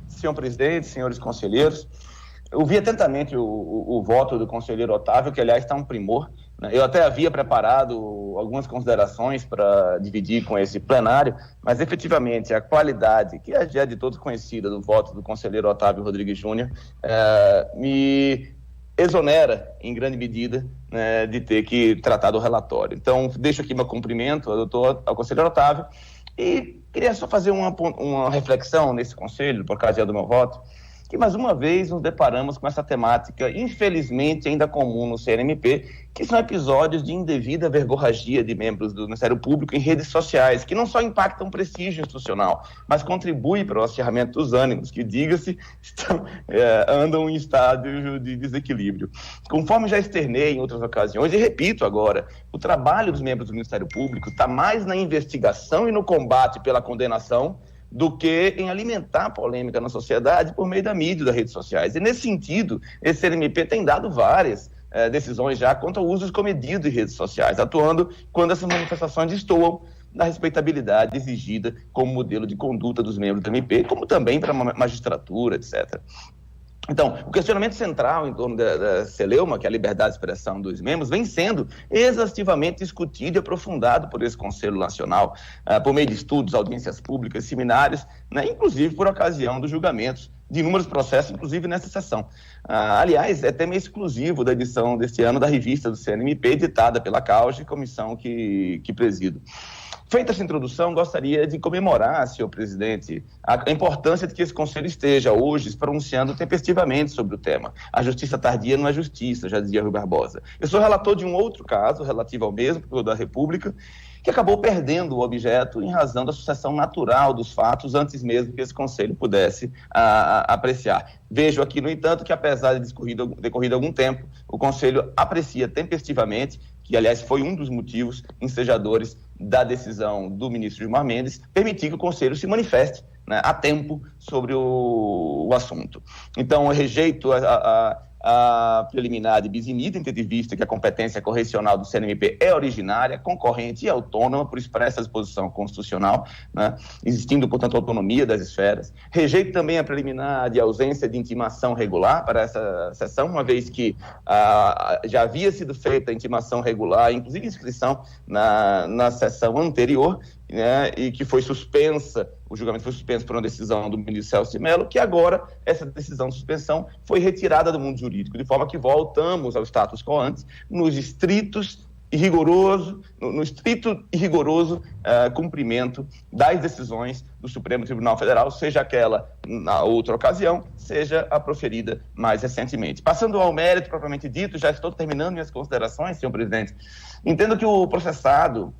Senhor presidente, senhores conselheiros, eu ouvi atentamente o voto do conselheiro Otávio, que, aliás, está um primor, né? Eu até havia preparado algumas considerações para dividir com esse plenário, mas, efetivamente, a qualidade, que já é de todos conhecida, do voto do conselheiro Otávio Rodrigues Júnior, me exonera, em grande medida, né, de ter que tratar do relatório. Então, deixo aqui meu cumprimento ao conselheiro Otávio e queria só fazer uma reflexão nesse conselho, por ocasião do meu voto, que mais uma vez nos deparamos com essa temática, infelizmente ainda comum no CNMP, que são episódios de indevida verborragia de membros do Ministério Público em redes sociais, que não só impactam o prestígio institucional, mas contribuem para o acirramento dos ânimos, que, diga-se, andam em estádio de desequilíbrio. Conforme já externei em outras ocasiões, e repito agora, o trabalho dos membros do Ministério Público está mais na investigação e no combate pela condenação do que em alimentar a polêmica na sociedade por meio da mídia e das redes sociais. E, nesse sentido, esse CNMP tem dado várias decisões já quanto ao uso descomedido de redes sociais, atuando quando essas manifestações destoam da respeitabilidade exigida como modelo de conduta dos membros do MP, como também para a magistratura, etc. Então, o questionamento central em torno da celeuma, que é a liberdade de expressão dos membros, vem sendo exaustivamente discutido e aprofundado por esse Conselho Nacional, por meio de estudos, audiências públicas, seminários, né, inclusive por ocasião dos julgamentos de inúmeros processos, inclusive nessa sessão. Aliás, é tema exclusivo da edição deste ano da revista do CNMP, editada pela CAUGE, comissão que presido. Feita essa introdução, gostaria de comemorar, senhor presidente, a importância de que esse Conselho esteja hoje se pronunciando tempestivamente sobre o tema. A justiça tardia não é justiça, já dizia Rui Barbosa. Eu sou relator de um outro caso, relativo ao mesmo, Procurador da República, que acabou perdendo o objeto em razão da sucessão natural dos fatos, antes mesmo que esse Conselho pudesse apreciar. Vejo aqui, no entanto, que apesar de decorrido algum tempo, o Conselho aprecia tempestivamente que, aliás, foi um dos motivos ensejadores da decisão do ministro Gilmar Mendes, permitir que o Conselho se manifeste, né, a tempo sobre o assunto. Então, eu rejeito a preliminar de bis in idem, tendo em vista que a competência correcional do CNMP é originária, concorrente e autônoma por expressa disposição constitucional, né, existindo, portanto, autonomia das esferas. Rejeito também a preliminar de ausência de intimação regular para essa sessão, uma vez que já havia sido feita a intimação regular, inclusive inscrição na sessão anterior, né, e que foi suspensa, o julgamento foi suspenso por uma decisão do ministro Celso de Mello, que agora essa decisão de suspensão foi retirada do mundo jurídico, de forma que voltamos ao status quo ante, no estrito e rigoroso cumprimento das decisões do Supremo Tribunal Federal, seja aquela na outra ocasião, seja a proferida mais recentemente. Passando ao mérito propriamente dito, já estou terminando minhas considerações, senhor presidente. Entendo que o processado,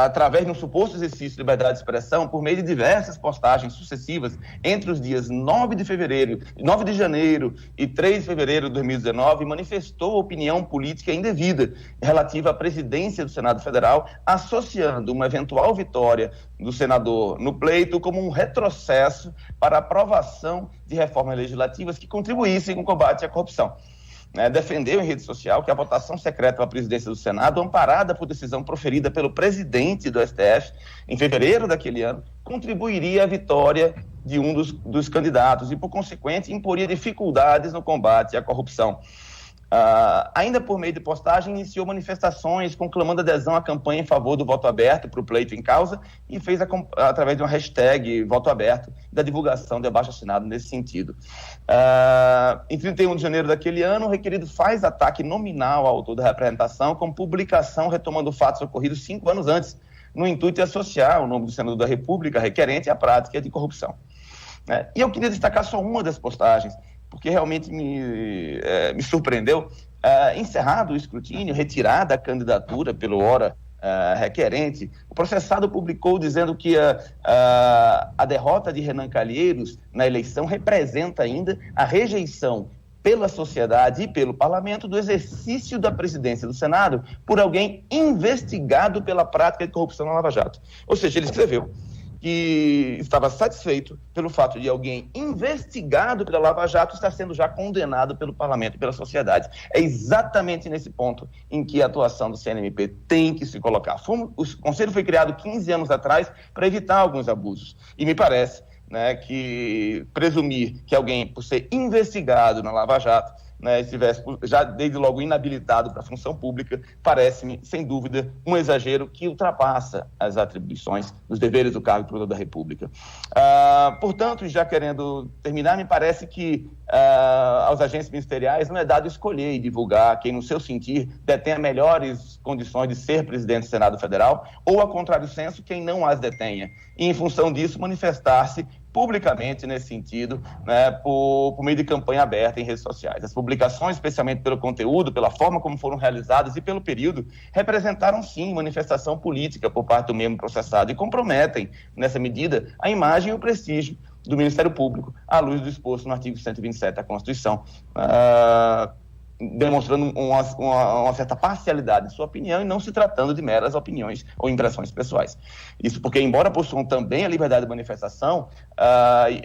através de um suposto exercício de liberdade de expressão, por meio de diversas postagens sucessivas entre os dias 9 de janeiro e 3 de fevereiro de 2019, manifestou opinião política indevida relativa à presidência do Senado Federal, associando uma eventual vitória do senador no pleito como um retrocesso para a aprovação de reformas legislativas que contribuíssem com o combate à corrupção. Defendeu em rede social que a votação secreta para a presidência do Senado, amparada por decisão proferida pelo presidente do STF em fevereiro daquele ano, contribuiria à vitória de um dos candidatos e, por consequente, imporia dificuldades no combate à corrupção. Ainda por meio de postagem, iniciou manifestações conclamando adesão à campanha em favor do voto aberto para o pleito em causa e fez através de uma hashtag voto aberto da divulgação de abaixo-assinado nesse sentido. Em 31 de janeiro daquele ano, o requerido faz ataque nominal ao autor da representação com publicação retomando fatos ocorridos 5 anos antes, no intuito de associar o nome do senador da República requerente à prática de corrupção. E eu queria destacar só uma das postagens, porque realmente me surpreendeu. Encerrado o escrutínio, retirada a candidatura pelo ora requerente, o processado publicou dizendo que a derrota de Renan Calheiros na eleição representa ainda a rejeição pela sociedade e pelo parlamento do exercício da presidência do Senado por alguém investigado pela prática de corrupção na Lava Jato. Ou seja, ele escreveu que estava satisfeito pelo fato de alguém investigado pela Lava Jato estar sendo já condenado pelo parlamento e pela sociedade. É exatamente nesse ponto em que a atuação do CNMP tem que se colocar. O Conselho foi criado 15 anos atrás para evitar alguns abusos. E me parece, né, que presumir que alguém, por ser investigado na Lava Jato, estivesse já desde logo inabilitado para a função pública, parece-me, sem dúvida, um exagero que ultrapassa as atribuições dos deveres do cargo de procurador da República. Portanto, já querendo terminar, me parece que aos agentes ministeriais não é dado escolher e divulgar quem, no seu sentir, detenha melhores condições de ser presidente do Senado Federal, ou, a contrário senso, quem não as detenha. E, em função disso, manifestar-se publicamente nesse sentido, por meio de campanha aberta em redes sociais. As publicações, especialmente pelo conteúdo, pela forma como foram realizadas e pelo período, representaram sim manifestação política por parte do membro processado e comprometem, nessa medida, a imagem e o prestígio do Ministério Público, à luz do exposto no artigo 127 da Constituição, demonstrando uma certa parcialidade de sua opinião e não se tratando de meras opiniões ou impressões pessoais. Isso porque, embora possuam também a liberdade de manifestação,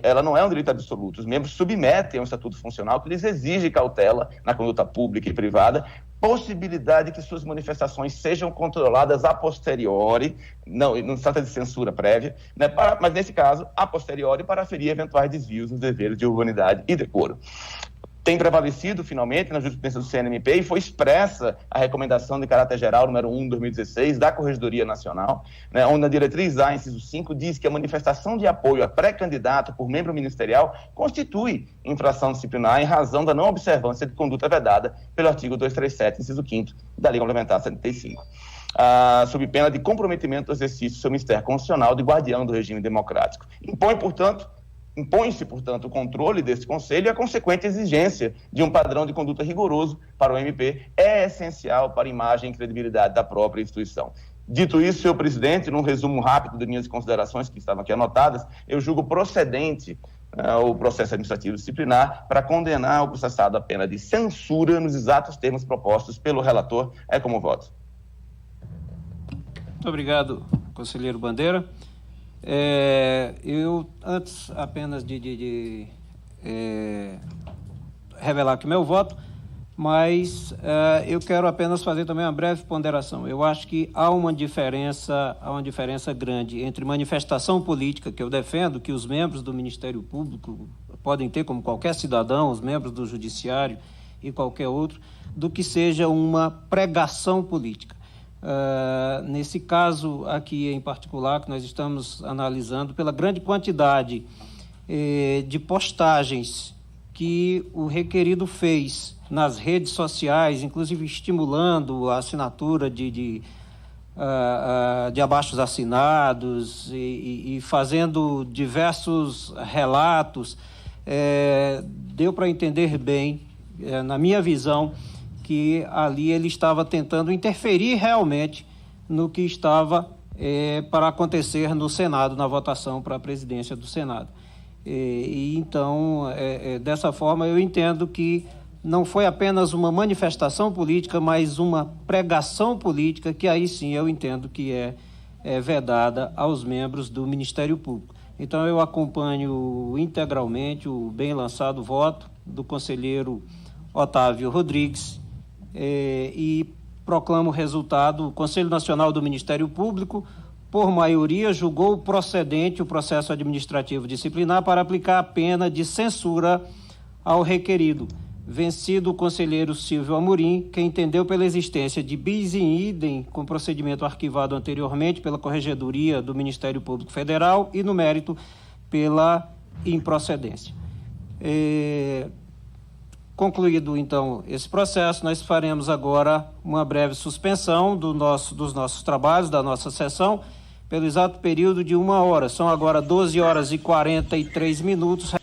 ela não é um direito absoluto. Os membros submetem a um estatuto funcional que lhes exige cautela na conduta pública e privada, possibilidade que suas manifestações sejam controladas a posteriori, não se trata de censura prévia, mas nesse caso, a posteriori, para aferir eventuais desvios nos deveres de urbanidade e decoro. Tem prevalecido, finalmente, na jurisprudência do CNMP e foi expressa a recomendação de caráter geral número 1 de 2016 da Corregedoria Nacional, onde a diretriz A, inciso 5, diz que a manifestação de apoio a pré-candidato por membro ministerial constitui infração disciplinar em razão da não observância de conduta vedada pelo artigo 237, inciso 5º da Lei Complementar 75. Sob pena de comprometimento do exercício do seu ministério constitucional de guardião do regime democrático. Impõe-se, portanto, o controle desse Conselho e a consequente exigência de um padrão de conduta rigoroso para o MP é essencial para a imagem e credibilidade da própria instituição. Dito isso, senhor presidente, num resumo rápido de minhas considerações que estavam aqui anotadas, eu julgo procedente o processo administrativo disciplinar para condenar o processado à pena de censura nos exatos termos propostos pelo relator. É como voto. Muito obrigado, conselheiro Bandeira. Eu, antes apenas de revelar aqui meu voto, mas eu quero apenas fazer também uma breve ponderação. Eu acho que há uma diferença grande entre manifestação política, que eu defendo, que os membros do Ministério Público podem ter, como qualquer cidadão, os membros do Judiciário e qualquer outro, do que seja uma pregação política. Nesse caso aqui em particular, que nós estamos analisando, pela grande quantidade de postagens que o requerido fez nas redes sociais, inclusive estimulando a assinatura de abaixos assinados e fazendo diversos relatos, deu para entender bem, na minha visão, que ali ele estava tentando interferir realmente no que estava para acontecer no Senado, na votação para a presidência do Senado. Então, dessa forma, eu entendo que não foi apenas uma manifestação política, mas uma pregação política, que aí sim eu entendo que é vedada aos membros do Ministério Público. Então, eu acompanho integralmente o bem lançado voto do conselheiro Otávio Rodrigues e proclamo o resultado. O Conselho Nacional do Ministério Público, por maioria, julgou procedente o processo administrativo disciplinar para aplicar a pena de censura ao requerido, vencido o conselheiro Silvio Amorim, que entendeu pela existência de bis in idem com procedimento arquivado anteriormente pela Corregedoria do Ministério Público Federal e, no mérito, pela improcedência. Concluído, então, esse processo, nós faremos agora uma breve suspensão dos nossos trabalhos, da nossa sessão, pelo exato período de 1 hora. São agora 12 horas e 43 minutos.